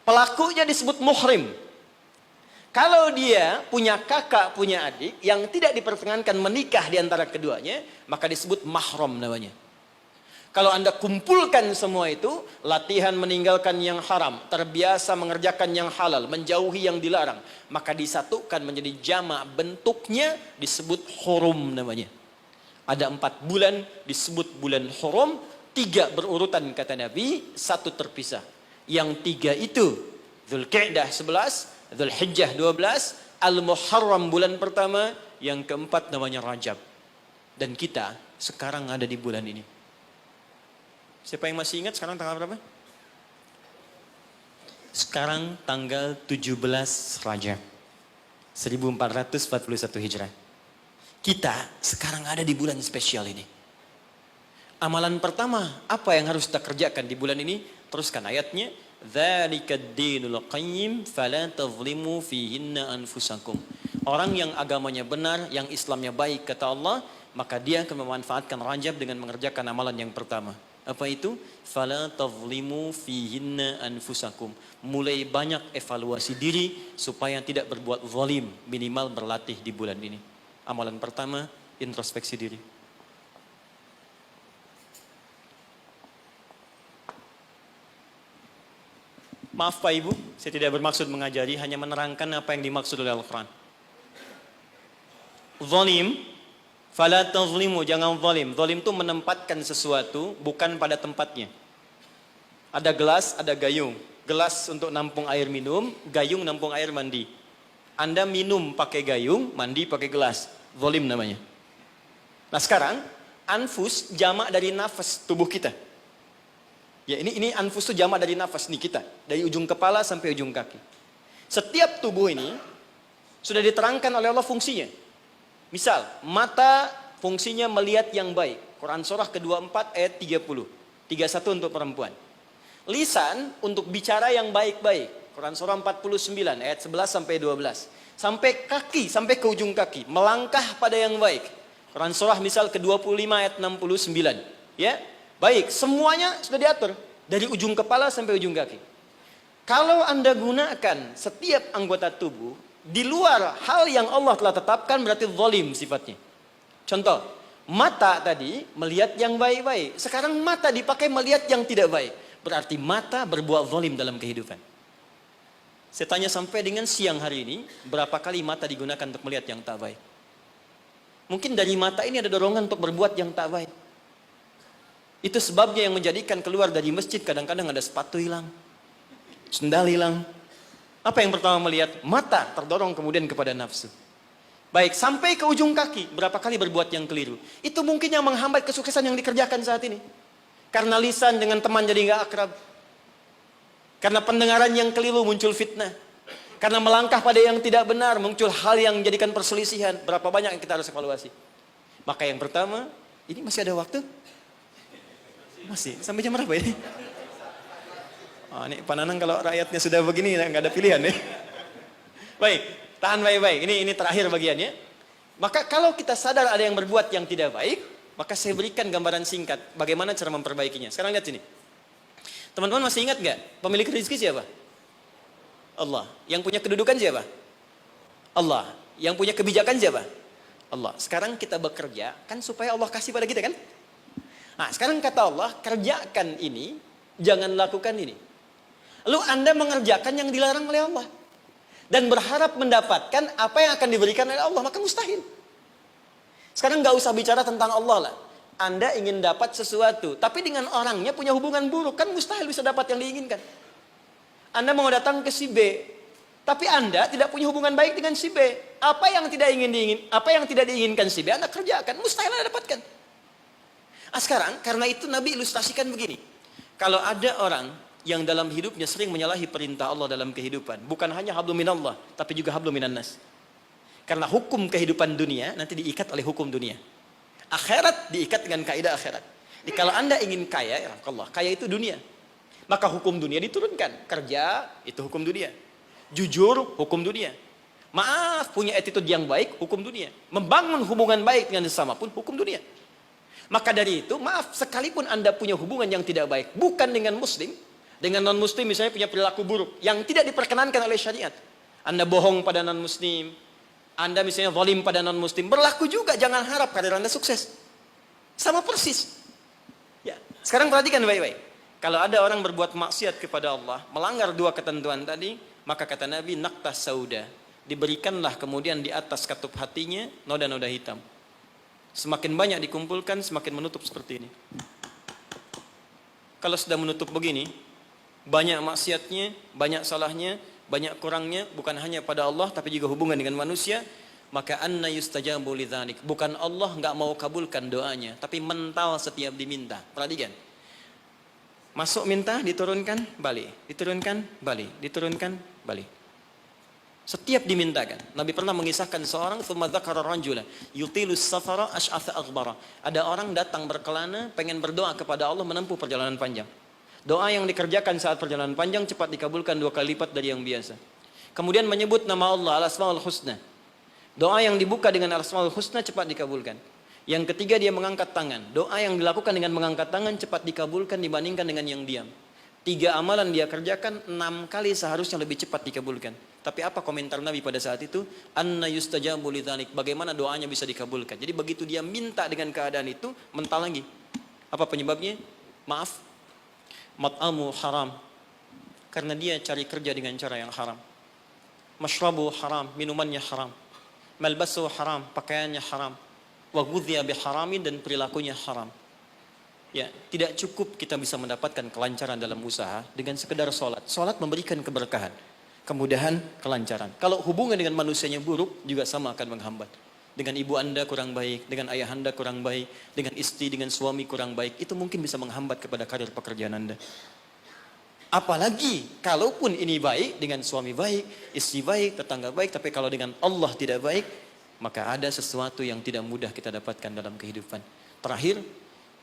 Pelakunya disebut muhrim. Kalau dia punya kakak, punya adik yang tidak diperkenankan menikah di antara keduanya, maka disebut mahram namanya. Kalau Anda kumpulkan semua itu, latihan meninggalkan yang haram, terbiasa mengerjakan yang halal, menjauhi yang dilarang, maka disatukan menjadi jamak, bentuknya disebut hurum namanya. Ada 4 bulan disebut bulan hurum, 3 berurutan kata Nabi, 1 terpisah. Yang 3 itu Dzulqa'dah 11, Dzulhijjah 12, Al-Muharram bulan pertama, yang keempat namanya Rajab. Dan kita sekarang ada di bulan ini. Siapa yang masih ingat sekarang tanggal berapa? Sekarang tanggal 17 Rajab 1441 Hijrah. Kita sekarang ada di bulan spesial ini. Amalan pertama, apa yang harus kita kerjakan di bulan ini? Teruskan ayatnya. Dzalikad dinul qayyim fala tazlimu fihinna anfusakum. Orang yang agamanya benar, yang Islamnya baik kata Allah, maka dia akan memanfaatkan Rajab dengan mengerjakan amalan yang pertama. Apa itu? Fala tazlimu fihinna anfusakum. Mulai banyak evaluasi diri supaya tidak berbuat zalim, minimal berlatih di bulan ini. Amalan pertama, introspeksi diri. Maaf Pak Ibu, saya tidak bermaksud mengajari, hanya menerangkan apa yang dimaksud oleh Al-Quran. Zalim, fala tazlimu, jangan zalim. Zalim itu menempatkan sesuatu bukan pada tempatnya. Ada gelas, ada gayung. Gelas untuk nampung air minum, gayung nampung air mandi. Anda minum pakai gayung, mandi pakai gelas. Zalim namanya. Nah sekarang, anfus jamak dari nafas tubuh kita. Ya ini anfus itu jamak dari nafas nih kita. Dari ujung kepala sampai ujung kaki. Setiap tubuh ini sudah diterangkan oleh Allah fungsinya. Misal, mata fungsinya melihat yang baik. Quran surah ke-24 ayat 30. 31 untuk perempuan. Lisan untuk bicara yang baik-baik. Quran surah 49 ayat 11 sampai 12. Sampai kaki, sampai ke ujung kaki. Melangkah pada yang baik. Quran surah misal ke-25 ayat 69. Ya, baik, semuanya sudah diatur. Dari ujung kepala sampai ujung kaki. Kalau Anda gunakan setiap anggota tubuh di luar hal yang Allah telah tetapkan, berarti zalim sifatnya. Contoh, mata tadi melihat yang baik-baik. Sekarang mata dipakai melihat yang tidak baik. Berarti mata berbuat zalim dalam kehidupan. Saya tanya sampai dengan siang hari ini, berapa kali mata digunakan untuk melihat yang tak baik? Mungkin dari mata ini ada dorongan untuk berbuat yang tak baik. Itu sebabnya yang menjadikan keluar dari masjid kadang-kadang ada sepatu hilang, sendal hilang. Apa yang pertama melihat? Mata terdorong kemudian kepada nafsu. Baik, sampai ke ujung kaki, berapa kali berbuat yang keliru. Itu mungkin yang menghambat kesuksesan yang dikerjakan saat ini. Karena lisan dengan teman jadi nggak akrab. Karena pendengaran yang keliru muncul fitnah. Karena melangkah pada yang tidak benar muncul hal yang menjadikan perselisihan. Berapa banyak yang kita harus evaluasi. Maka yang pertama, ini masih ada waktu? Masih, sampai jam berapa ini? Oh, ini Pak Nanang kalau rakyatnya sudah begini nggak ada pilihan ya. Baik, tahan baik-baik. Ini terakhir bagiannya. Maka kalau kita sadar ada yang berbuat yang tidak baik, maka saya berikan gambaran singkat bagaimana cara memperbaikinya. Sekarang lihat sini. Teman-teman masih ingat gak? Pemilik rezeki siapa? Allah. Yang punya kedudukan siapa? Allah. Yang punya kebijakan siapa? Allah. Sekarang kita bekerja kan supaya Allah kasih pada kita kan? Nah, sekarang kata Allah, kerjakan ini, jangan lakukan ini. Lalu Anda mengerjakan yang dilarang oleh Allah. Dan berharap mendapatkan apa yang akan diberikan oleh Allah, maka mustahil. Sekarang gak usah bicara tentang Allah lah. Anda ingin dapat sesuatu, tapi dengan orangnya punya hubungan buruk, kan mustahil bisa dapat yang diinginkan. Anda mau datang ke si B, tapi Anda tidak punya hubungan baik dengan si B. Apa yang tidak diinginkan si B, Anda kerjakan, mustahil Anda dapatkan. Nah, sekarang karena itu Nabi ilustrasikan begini. Kalau ada orang yang dalam hidupnya sering menyalahi perintah Allah dalam kehidupan, bukan hanya hablum minallah, tapi juga hablum minannas. Karena hukum kehidupan dunia nanti diikat oleh hukum dunia. Akhirat diikat dengan kaidah akhirat. Jadi kalau Anda ingin kaya, ya Allah, kaya itu dunia. Maka hukum dunia diturunkan. Kerja itu hukum dunia. Jujur hukum dunia. Maaf, punya attitude yang baik hukum dunia. Membangun hubungan baik dengan sesama pun hukum dunia. Maka dari itu, maaf, sekalipun Anda punya hubungan yang tidak baik, bukan dengan muslim, dengan non-muslim misalnya punya perilaku buruk yang tidak diperkenankan oleh syariat. Anda bohong pada non-muslim, Anda misalnya zalim pada non-muslim, berlaku juga, jangan harap karir Anda sukses. Sama persis. Ya, sekarang perhatikan baik-baik. Kalau ada orang berbuat maksiat kepada Allah, melanggar dua ketentuan tadi, maka kata Nabi, naqtas sauda, diberikanlah kemudian di atas katup hatinya noda-noda hitam. Semakin banyak dikumpulkan, semakin menutup seperti ini. Kalau sudah menutup begini, banyak maksiatnya, banyak salahnya, banyak kurangnya, bukan hanya pada Allah, tapi juga hubungan dengan manusia, maka anna yustajabu lidzalik. Bukan Allah nggak mau kabulkan doanya, tapi mental setiap diminta. Perhatikan. Masuk minta, diturunkan, balik. Diturunkan, balik. Diturunkan, balik. Setiap dimintakan. Nabi pernah mengisahkan seorang, thumma dzakara rajula yutilus safara ash'atha aghbara. Ada orang datang berkelana, pengen berdoa kepada Allah menempuh perjalanan panjang. Doa yang dikerjakan saat perjalanan panjang cepat dikabulkan 2 kali lipat dari yang biasa. Kemudian menyebut nama Allah, Al-Asmaul Husna. Doa yang dibuka dengan Al-Asmaul Husna cepat dikabulkan. Yang ketiga dia mengangkat tangan. Doa yang dilakukan dengan mengangkat tangan cepat dikabulkan dibandingkan dengan yang diam. 3 amalan dia kerjakan 6 kali seharusnya lebih cepat dikabulkan. Tapi apa komentar Nabi pada saat itu? Anna yustajabu lidzalik. Bagaimana doanya bisa dikabulkan? Jadi begitu dia minta dengan keadaan itu, mental lagi. Apa penyebabnya? Maaf. Mat'amu haram. Karena dia cari kerja dengan cara yang haram. Mashrabu haram, minumannya haram. Malbasu haram, pakaiannya haram. Wa ghudhiya biharamin, dan perilakunya haram. Ya, tidak cukup kita bisa mendapatkan kelancaran dalam usaha dengan sekedar sholat. Sholat memberikan keberkahan, kemudahan, kelancaran. Kalau hubungan dengan manusianya buruk, juga sama akan menghambat. Dengan ibu Anda kurang baik, dengan ayah Anda kurang baik, dengan istri, dengan suami kurang baik, itu mungkin bisa menghambat kepada karir pekerjaan Anda. Apalagi kalaupun ini baik, dengan suami baik, istri baik, tetangga baik, tapi kalau dengan Allah tidak baik, maka ada sesuatu yang tidak mudah kita dapatkan dalam kehidupan. Terakhir,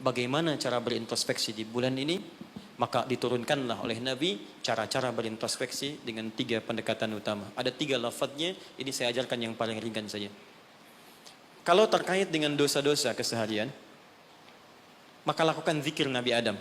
bagaimana cara berintrospeksi di bulan ini? Maka diturunkanlah oleh Nabi cara-cara berintrospeksi dengan 3 pendekatan utama. Ada 3 lafadznya, ini saya ajarkan yang paling ringan saja. Kalau terkait dengan dosa-dosa keseharian, maka lakukan zikir Nabi Adam.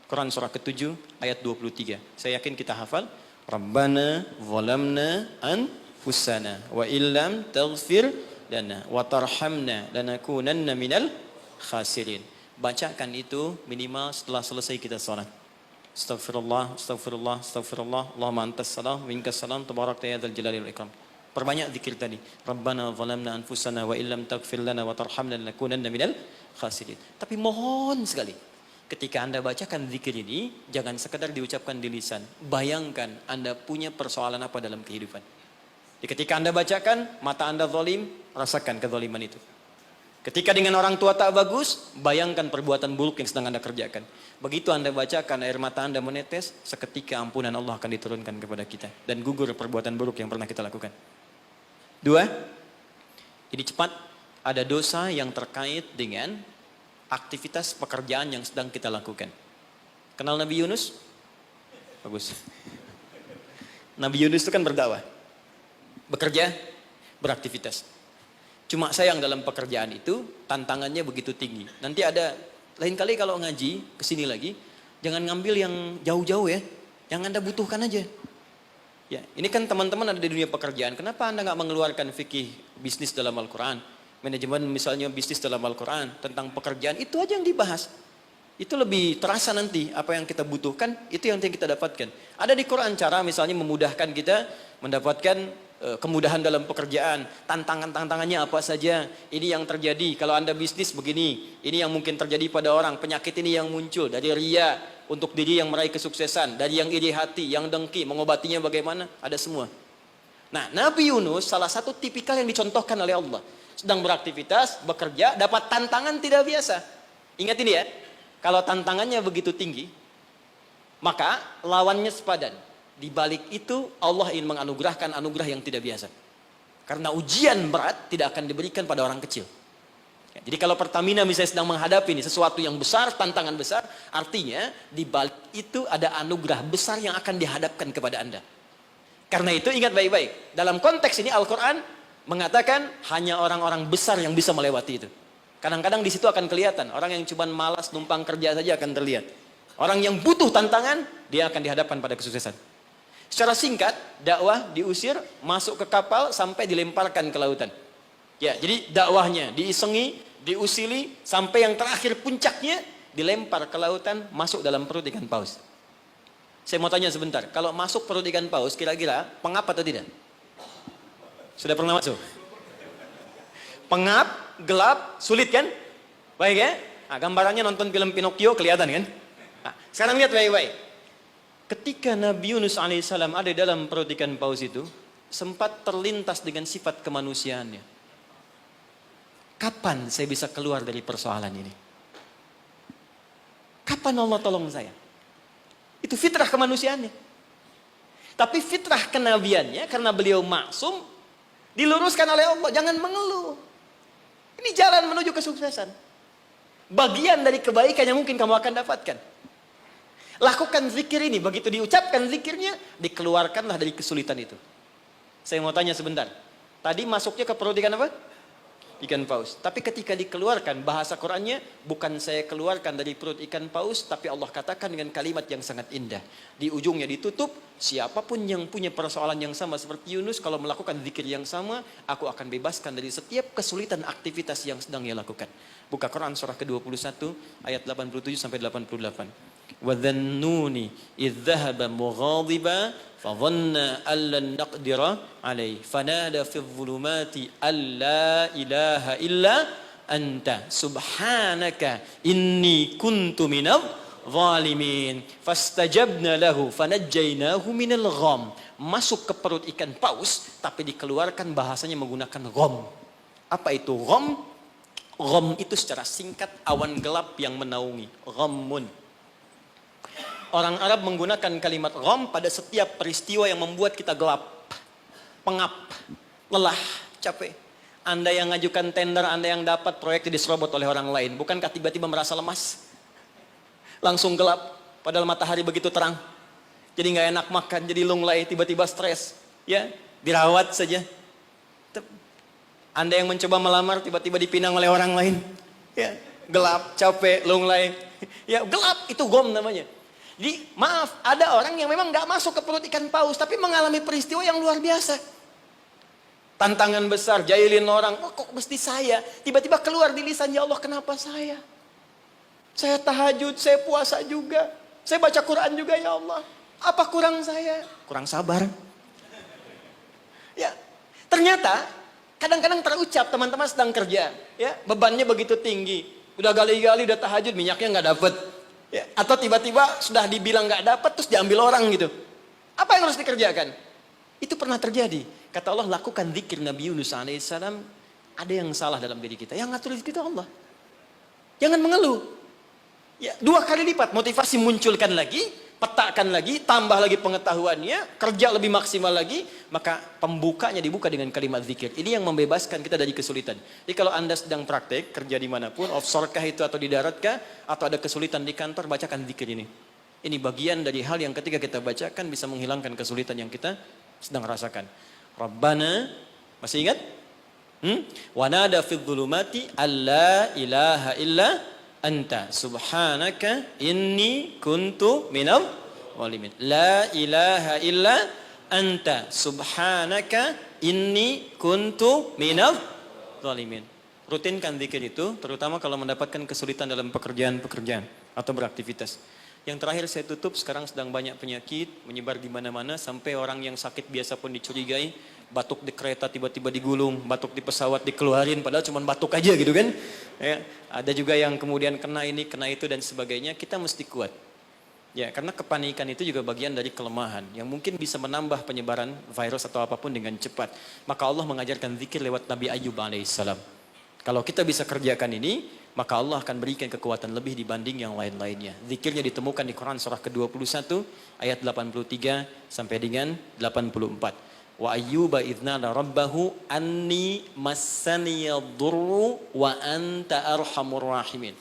Quran surah ke-7 ayat 23. Saya yakin kita hafal. Rabbana zalamna anfusana wa illam taghfir lana wa tarhamna lanakunanna minal khasirin. Bacakan itu minimal setelah selesai kita salat. Astaghfirullah, astaghfirullah, astaghfirullah. Allahumma antas salam, minkas salam, tabarakta ya dzal jalali wal ikram. Perbanyak zikir tadi. Rabbana zalamna anfusana wa illam taghfir lana wa tarhamna lanakunanna minal khasirin. Tapi mohon sekali, ketika Anda bacakan zikir ini, jangan sekadar diucapkan di lisan. Bayangkan Anda punya persoalan apa dalam kehidupan. Jadi ketika Anda bacakan, mata Anda zalim, rasakan kezaliman itu. Ketika dengan orang tua tak bagus, bayangkan perbuatan buruk yang sedang Anda kerjakan. Begitu Anda bacakan, air mata Anda menetes, seketika ampunan Allah akan diturunkan kepada kita. Dan gugur perbuatan buruk yang pernah kita lakukan. 2, ini cepat, ada dosa yang terkait dengan aktivitas pekerjaan yang sedang kita lakukan. Kenal Nabi Yunus? Bagus. Nabi Yunus itu kan berdakwah, bekerja, beraktivitas. Cuma sayang dalam pekerjaan itu tantangannya begitu tinggi. Nanti ada lain kali kalau ngaji kesini lagi, jangan ngambil yang jauh-jauh ya, yang Anda butuhkan aja. Ya, ini kan teman-teman ada di dunia pekerjaan. Kenapa Anda nggak mengeluarkan fikih bisnis dalam Al-Quran, manajemen misalnya bisnis dalam Al-Quran tentang pekerjaan itu aja yang dibahas. Itu lebih terasa nanti apa yang kita butuhkan, itu yang kita dapatkan. Ada di Quran cara misalnya memudahkan kita mendapatkan kemudahan dalam pekerjaan, tantangannya apa saja, ini yang terjadi kalau Anda bisnis begini, ini yang mungkin terjadi pada orang, penyakit ini yang muncul dari ria untuk diri yang meraih kesuksesan, dari yang iri hati, yang dengki, mengobatinya bagaimana, ada semua. Nah, Nabi Yunus salah satu tipikal yang dicontohkan oleh Allah, sedang beraktivitas, bekerja, dapat tantangan tidak biasa. Ingat ini ya, kalau tantangannya begitu tinggi, maka lawannya sepadan. Di balik itu Allah ingin menganugerahkan anugerah yang tidak biasa. Karena ujian berat tidak akan diberikan pada orang kecil. Ya, jadi kalau Pertamina misalnya sedang menghadapi ini sesuatu yang besar, tantangan besar, artinya di balik itu ada anugerah besar yang akan dihadapkan kepada Anda. Karena itu ingat baik-baik. Dalam konteks ini Al-Quran mengatakan hanya orang-orang besar yang bisa melewati itu. Kadang-kadang di situ akan kelihatan. Orang yang cuma malas numpang kerja saja akan terlihat. Orang yang butuh tantangan, dia akan dihadapkan pada kesuksesan. Secara singkat, dakwah diusir, masuk ke kapal, sampai dilemparkan ke lautan. Ya, jadi dakwahnya diisengi, diusili, sampai yang terakhir puncaknya, dilempar ke lautan, masuk dalam perut ikan paus. Saya mau tanya sebentar, kalau masuk perut ikan paus, kira-kira pengap atau tidak? Sudah pernah masuk? Pengap, gelap, sulit kan? Baik ya? Nah, gambarannya nonton film Pinocchio kelihatan kan? Nah, sekarang lihat baik-baik. Ketika Nabi Yunus alaihissalam ada dalam perut ikan paus itu, sempat terlintas dengan sifat kemanusiaannya. Kapan saya bisa keluar dari persoalan ini? Kapan Allah tolong saya? Itu fitrah kemanusiaannya. Tapi fitrah kenabiannya, karena beliau maksum, diluruskan oleh Allah. Jangan mengeluh. Ini jalan menuju kesuksesan. Bagian dari kebaikan yang mungkin kamu akan dapatkan. Lakukan zikir ini, begitu diucapkan zikirnya, dikeluarkanlah dari kesulitan itu. Saya mau tanya sebentar. Tadi masuknya ke perut ikan apa? Ikan paus. Tapi ketika dikeluarkan, bahasa Qurannya, bukan saya keluarkan dari perut ikan paus, tapi Allah katakan dengan kalimat yang sangat indah. Di ujungnya ditutup, siapapun yang punya persoalan yang sama seperti Yunus, kalau melakukan zikir yang sama, aku akan bebaskan dari setiap kesulitan aktivitas yang sedang ia lakukan. Buka Quran surah ke-21, ayat 87-88. وَذَنُّونِ إِذْ ذَهَبَ مُغَاضِبًا فَظَنَّ أَن لَّن نَّقْدِرَ عَلَيْهِ فَنَادَى فِي الظُّلُمَاتِ أَن لَّا إِلَٰهَ إِلَّا أَنتَ سُبْحَانَكَ إِنِّي كُنتُ مِنَ الظَّالِمِينَ فَاسْتَجَبْنَا لَهُ فَنَجَّيْنَاهُ مِنَ الْغَمِّ. Masuk ke perut ikan paus, tapi dikeluarkan bahasanya menggunakan gham. Apa itu gham? Gham itu secara singkat awan gelap yang menaungi. Ghammun. Orang Arab menggunakan kalimat gham pada setiap peristiwa yang membuat kita gelap, pengap, lelah, capek. Anda yang ngajukan tender, Anda yang dapat proyek diserobot oleh orang lain. Bukankah tiba-tiba merasa lemas? Langsung gelap, padahal matahari begitu terang. Jadi nggak enak makan, jadi lunglai, tiba-tiba stres. Ya, dirawat saja. Anda yang mencoba melamar, tiba-tiba dipinang oleh orang lain. Ya, gelap, capek, lunglai. Ya, gelap, itu gham namanya. Jadi maaf, ada orang yang memang nggak masuk ke perut ikan paus, tapi mengalami peristiwa yang luar biasa. Tantangan besar, jahilin orang, oh, kok mesti saya? Tiba-tiba keluar di lisan, ya Allah kenapa saya? Saya tahajud, saya puasa juga, saya baca Quran juga ya Allah. Apa kurang saya? Kurang sabar. Ya, ternyata kadang-kadang terucap teman-teman sedang kerja, ya bebannya begitu tinggi, udah gali-gali, udah tahajud, minyaknya nggak dapet. Ya, atau tiba-tiba sudah dibilang nggak dapat terus diambil orang gitu. Apa yang harus dikerjakan? Itu pernah terjadi. Kata Allah, lakukan zikir Nabi Yunus alaihissalam Ada yang salah dalam diri kita. Yang ngatur rezeki itu Allah. Jangan mengeluh. Ya, 2 kali lipat motivasi munculkan lagi, petakan lagi, tambah lagi pengetahuannya, kerja lebih maksimal lagi, maka pembukanya dibuka dengan kalimat zikir. Ini yang membebaskan kita dari kesulitan. Jadi kalau Anda sedang praktek, kerja dimanapun, offshore kah itu atau di darat kah, atau ada kesulitan di kantor, bacakan zikir ini. Ini bagian dari hal yang ketika kita bacakan bisa menghilangkan kesulitan yang kita sedang rasakan. Rabbana, masih ingat? Wa nada fil dhulumati alla ilaha illa anta subhanaka inni kuntu minal zalimin. La ilaha illa anta subhanaka inni kuntu minal zalimin. Rutinkan zikir itu, terutama kalau mendapatkan kesulitan dalam pekerjaan-pekerjaan atau beraktivitas. Yang terakhir saya tutup, sekarang sedang banyak penyakit menyebar di mana-mana sampai orang yang sakit biasa pun dicurigai, batuk di kereta tiba-tiba digulung, batuk di pesawat dikeluarin padahal cuma batuk aja gitu kan. Ya, ada juga yang kemudian kena ini, kena itu dan sebagainya. Kita mesti kuat. Ya, karena kepanikan itu juga bagian dari kelemahan yang mungkin bisa menambah penyebaran virus atau apapun dengan cepat. Maka Allah mengajarkan zikir lewat Nabi Ayyub alaihissalam. Kalau kita bisa kerjakan ini, maka Allah akan berikan kekuatan lebih dibanding yang lain-lainnya. Zikirnya ditemukan di Quran surah ke-21 ayat 83 sampai dengan 84. Wa ayyuba idznada rabbahu anni massaniyadurru wa anta arhamur rahimin.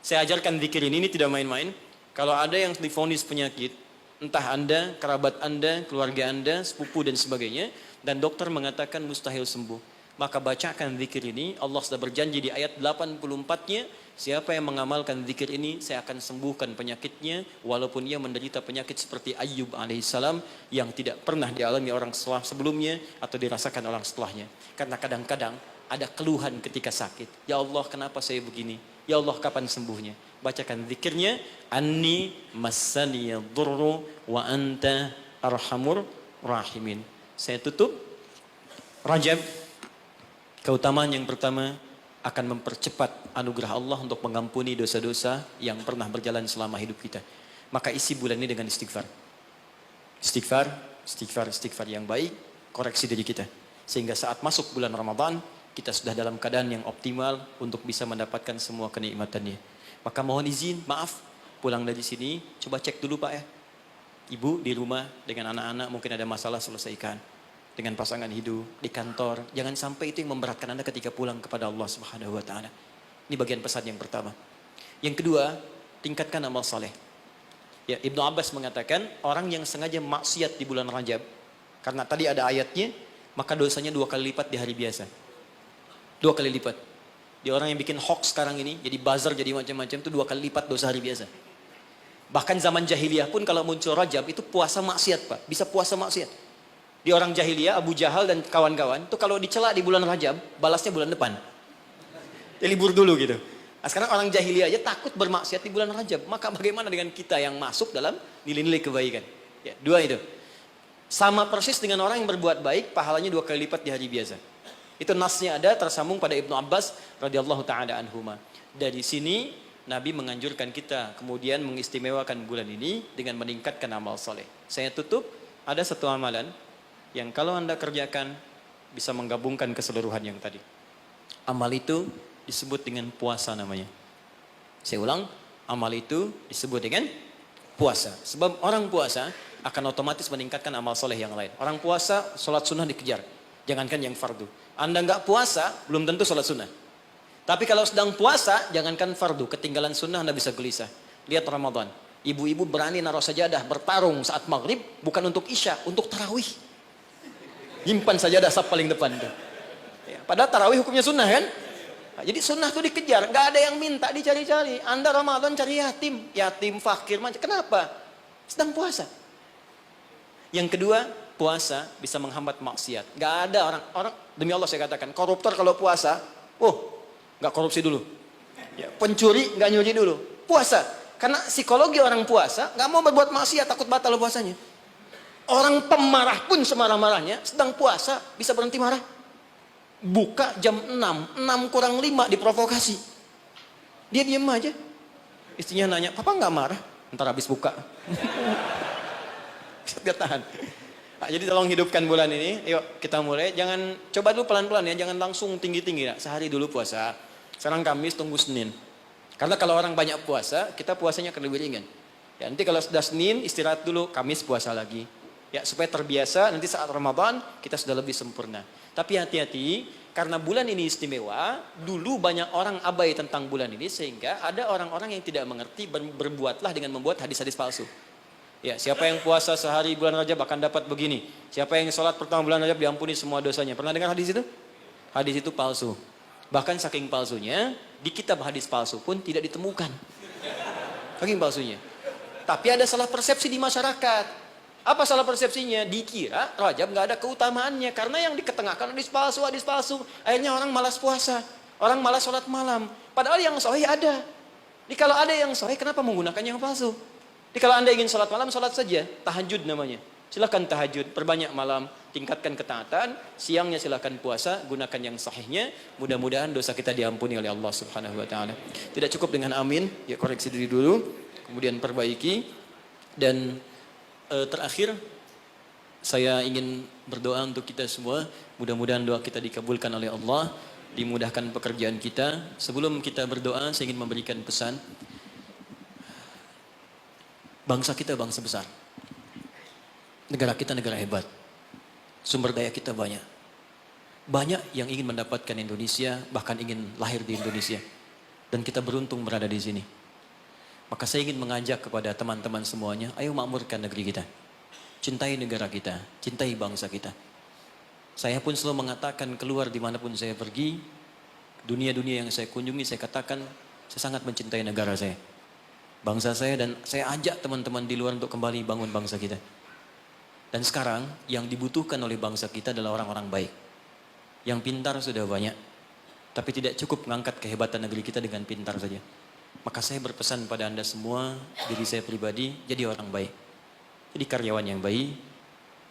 Saya ajarkan zikir ini tidak main-main. Kalau ada yang divonis penyakit, entah Anda, kerabat Anda, keluarga Anda, sepupu dan sebagainya, dan dokter mengatakan mustahil sembuh, maka bacakan zikir ini. Allah sudah berjanji di ayat 84-nya, siapa yang mengamalkan zikir ini, saya akan sembuhkan penyakitnya, walaupun ia menderita penyakit seperti Ayyub alaihissalam yang tidak pernah dialami orang sebelumnya atau dirasakan orang setelahnya. Karena kadang-kadang ada keluhan ketika sakit. Ya Allah, kenapa saya begini? Ya Allah, kapan sembuhnya? Bacakan zikirnya, anni massaniyadurru wa anta arhamur rahimin. Saya tutup. Rajab, keutamaan yang pertama akan mempercepat anugerah Allah untuk mengampuni dosa-dosa yang pernah berjalan selama hidup kita. Maka isi bulan ini dengan istighfar. Istighfar yang baik, koreksi diri kita. Sehingga saat masuk bulan Ramadan, kita sudah dalam keadaan yang optimal untuk bisa mendapatkan semua kenikmatannya. Maka mohon izin, maaf, pulang dari sini, coba cek dulu Pak ya. Ibu di rumah dengan anak-anak mungkin ada masalah, selesaikan. Dengan pasangan hidup, di kantor. Jangan sampai itu yang memberatkan Anda ketika pulang kepada Allah Subhanahu wa taala. Ini bagian pesan yang pertama. Yang kedua, tingkatkan amal saleh. Ya, Ibnu Abbas mengatakan, orang yang sengaja maksiat di bulan Rajab, karena tadi ada ayatnya, maka dosanya 2 kali lipat di hari biasa. 2 kali lipat. Di orang yang bikin hoax sekarang ini, jadi buzzer, jadi macam-macam, itu 2 kali lipat dosa hari biasa. Bahkan zaman jahiliyah pun kalau muncul Rajab, itu puasa maksiat Pak. Bisa puasa maksiat. Di orang jahiliyah, Abu Jahal dan kawan-kawan, itu kalau dicela di bulan Rajab, balasnya bulan depan. Ya libur dulu gitu. Nah, sekarang orang jahiliyah aja takut bermaksiat di bulan Rajab. Maka bagaimana dengan kita yang masuk dalam nilai-nilai kebaikan? Ya, 2 itu. Sama persis dengan orang yang berbuat baik, pahalanya 2 kali lipat di hari biasa. Itu nasnya ada tersambung pada Ibnu Abbas radhiyallahu taala anhuma. Dari sini Nabi menganjurkan kita kemudian mengistimewakan bulan ini dengan meningkatkan amal soleh. Saya tutup, ada satu amalan yang kalau Anda kerjakan bisa menggabungkan keseluruhan yang tadi. Amal itu disebut dengan puasa namanya. Saya ulang, amal itu disebut dengan puasa. Sebab orang puasa akan otomatis meningkatkan amal soleh yang lain. Orang puasa, sholat sunnah dikejar. Jangankan yang fardu. Anda nggak puasa, belum tentu sholat sunnah. Tapi kalau sedang puasa, jangankan fardu. Ketinggalan sunnah Anda bisa gelisah. Lihat Ramadan. Ibu-ibu berani naruh sajadah, bertarung saat maghrib. Bukan untuk isya, untuk tarawih. Nyimpan sajadah saf paling depan. Ya, padahal tarawih hukumnya sunnah kan? Nah, jadi sunnah itu dikejar. Nggak ada yang minta, dicari-cari. Anda Ramadan cari yatim. Yatim, fakir, macam. Kenapa? Sedang puasa. Yang kedua, puasa bisa menghambat maksiat. Gak ada orang demi Allah saya katakan, koruptor kalau puasa, gak korupsi dulu. Ya, pencuri gak nyuri dulu. Puasa. Karena psikologi orang puasa gak mau berbuat maksiat, takut batal puasanya. Orang pemarah pun semarah-marahnya sedang puasa bisa berhenti marah. Buka jam 6 kurang 5 diprovokasi. Dia diam aja. Istrinya nanya, "Papa gak marah?" Ntar habis buka. Dia tahan. Nah, jadi tolong hidupkan bulan ini. Yuk kita mulai. Jangan coba dulu pelan-pelan ya. Jangan langsung tinggi-tinggi. Ya. Sehari dulu puasa. Sekarang Kamis tunggu Senin. Karena kalau orang banyak puasa, kita puasanya akan lebih ringan. Ya, nanti kalau sudah Senin istirahat dulu, Kamis puasa lagi. Ya supaya terbiasa. Nanti saat Ramadan kita sudah lebih sempurna. Tapi hati-hati. Karena bulan ini istimewa. Dulu banyak orang abai tentang bulan ini. Sehingga ada orang-orang yang tidak mengerti. Berbuatlah dengan membuat hadis-hadis palsu. Ya, siapa yang puasa sehari bulan Rajab akan dapat begini. Siapa yang sholat pertama bulan Rajab diampuni semua dosanya. Pernah dengar hadis itu? Hadis itu palsu. Bahkan saking palsunya, di kitab hadis palsu pun tidak ditemukan. Saking palsunya. Tapi ada salah persepsi di masyarakat. Apa salah persepsinya? Dikira Rajab nggak ada keutamaannya. Karena yang diketengahkan hadis palsu, hadis palsu. Akhirnya orang malas puasa. Orang malas sholat malam. Padahal yang sahih ada. Jadi kalau ada yang sahih, kenapa menggunakan yang palsu? Jadi kalau Anda ingin sholat malam, sholat saja. Tahajud namanya. Silakan tahajud, perbanyak malam, tingkatkan ketaatan. Siangnya silakan puasa, gunakan yang sahihnya. Mudah-mudahan dosa kita diampuni oleh Allah Subhanahu Wa Taala. Tidak cukup dengan amin, ya koreksi diri dulu, kemudian perbaiki. Dan terakhir, saya ingin berdoa untuk kita semua. Mudah-mudahan doa kita dikabulkan oleh Allah, dimudahkan pekerjaan kita. Sebelum kita berdoa, saya ingin memberikan pesan. Bangsa kita bangsa besar. Negara kita negara hebat. Sumber daya kita banyak. Banyak yang ingin mendapatkan Indonesia, bahkan ingin lahir di Indonesia. Dan kita beruntung berada di sini. Maka saya ingin mengajak kepada teman-teman semuanya, ayo makmurkan negeri kita. Cintai negara kita, cintai bangsa kita. Saya pun selalu mengatakan keluar dimanapun saya pergi, dunia-dunia yang saya kunjungi, saya katakan, saya sangat mencintai negara saya. Bangsa saya, dan saya ajak teman-teman di luar untuk kembali bangun bangsa kita. Dan sekarang yang dibutuhkan oleh bangsa kita adalah orang-orang baik. Yang pintar sudah banyak, tapi tidak cukup mengangkat kehebatan negeri kita dengan pintar saja. Maka saya berpesan pada Anda semua, diri saya pribadi, jadi orang baik. Jadi karyawan yang baik,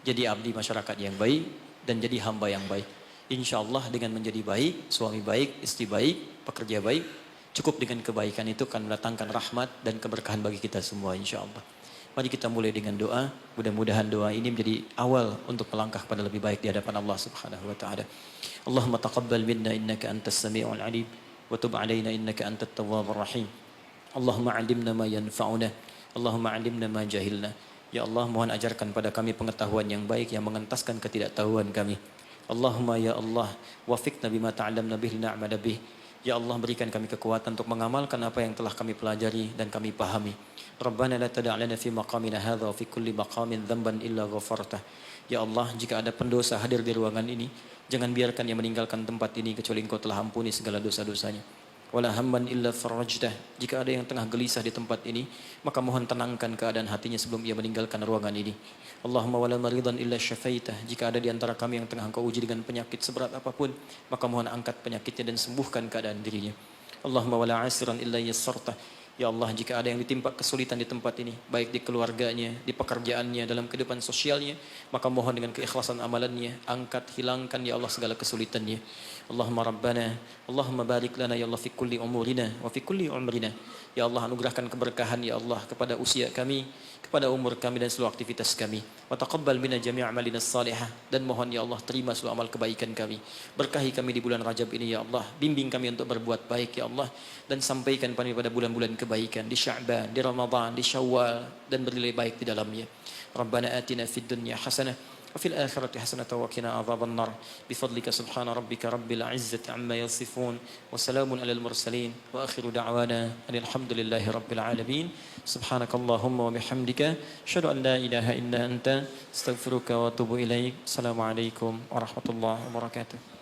jadi abdi masyarakat yang baik, dan jadi hamba yang baik. Insya Allah dengan menjadi baik, suami baik, istri baik, pekerja baik, cukup dengan kebaikan itu akan mendatangkan rahmat dan keberkahan bagi kita semua insya Allah. Mari kita mulai dengan doa. Mudah-mudahan doa ini menjadi awal untuk melangkah pada lebih baik di hadapan Allah Subhanahu Wa Taala. Allahumma taqabbal minna innaka antas sami'ul alim wa tub alaina innaka antat tawwabur rahim. Allahumma 'allimna ma yanfa'una. Allahumma 'allimna ma jahilna. Ya Allah, mohon ajarkan pada kami pengetahuan yang baik yang mengentaskan ketidaktahuan kami. Allahumma ya Allah, wafiqna bima ta'allamna bihi na'mala bih. Ya Allah, berikan kami kekuatan untuk mengamalkan apa yang telah kami pelajari dan kami pahami. Rabbana la tada' lana fi maqamina hadha wa fi kulli maqamin dhanban illa ghafartah. Ya Allah, jika ada pendosa hadir di ruangan ini, jangan biarkan dia meninggalkan tempat ini kecuali Engkau telah ampuni segala dosa-dosanya. Wala hamman illa farajtah. Jika ada yang tengah gelisah di tempat ini, maka mohon tenangkan keadaan hatinya sebelum ia meninggalkan ruangan ini. Allahumma wala maridan illa syafaitah. Jika ada di antara kami yang tengah Engkau uji dengan penyakit seberat apapun, maka mohon angkat penyakitnya dan sembuhkan keadaan dirinya. Allahumma wala asiran illa yassartah. Ya Allah, jika ada yang ditimpa kesulitan di tempat ini, baik di keluarganya, di pekerjaannya, dalam kehidupan sosialnya, maka mohon dengan keikhlasan amalannya, angkat, hilangkan ya Allah segala kesulitannya. Allahumma Rabbana, Allahumma barik lana ya Allah fi kulli umurina wa fi kulli umrina. Ya Allah, anugerahkan keberkahan ya Allah kepada usia kami, kepada umur kami dan seluruh aktivitas kami. Wa taqabbal minna jami' a'malina salihah, dan mohon ya Allah terima seluruh amal kebaikan kami. Berkahi kami di bulan Rajab ini ya Allah, bimbing kami untuk berbuat baik ya Allah, dan sampaikan kami pada bulan-bulan kebaikan di Sya'ban, di Ramadan, di Syawal, dan bernilai baik di dalamnya. Rabbana atina fid dunya hasanah wa fil akhirati hasanatan wa qina adzaban nar. Bifadlika subhana rabbika rabbil izzati amma yasifun wa salamun alal mursalin wa akhiru da'wana alhamdulillahi rabbil alamin. Subhanakallahumma wa bihamdika asyhadu an la ilaha illa anta astaghfiruka wa atubu ilaik. Assalamualaikum warahmatullahi wabarakatuh.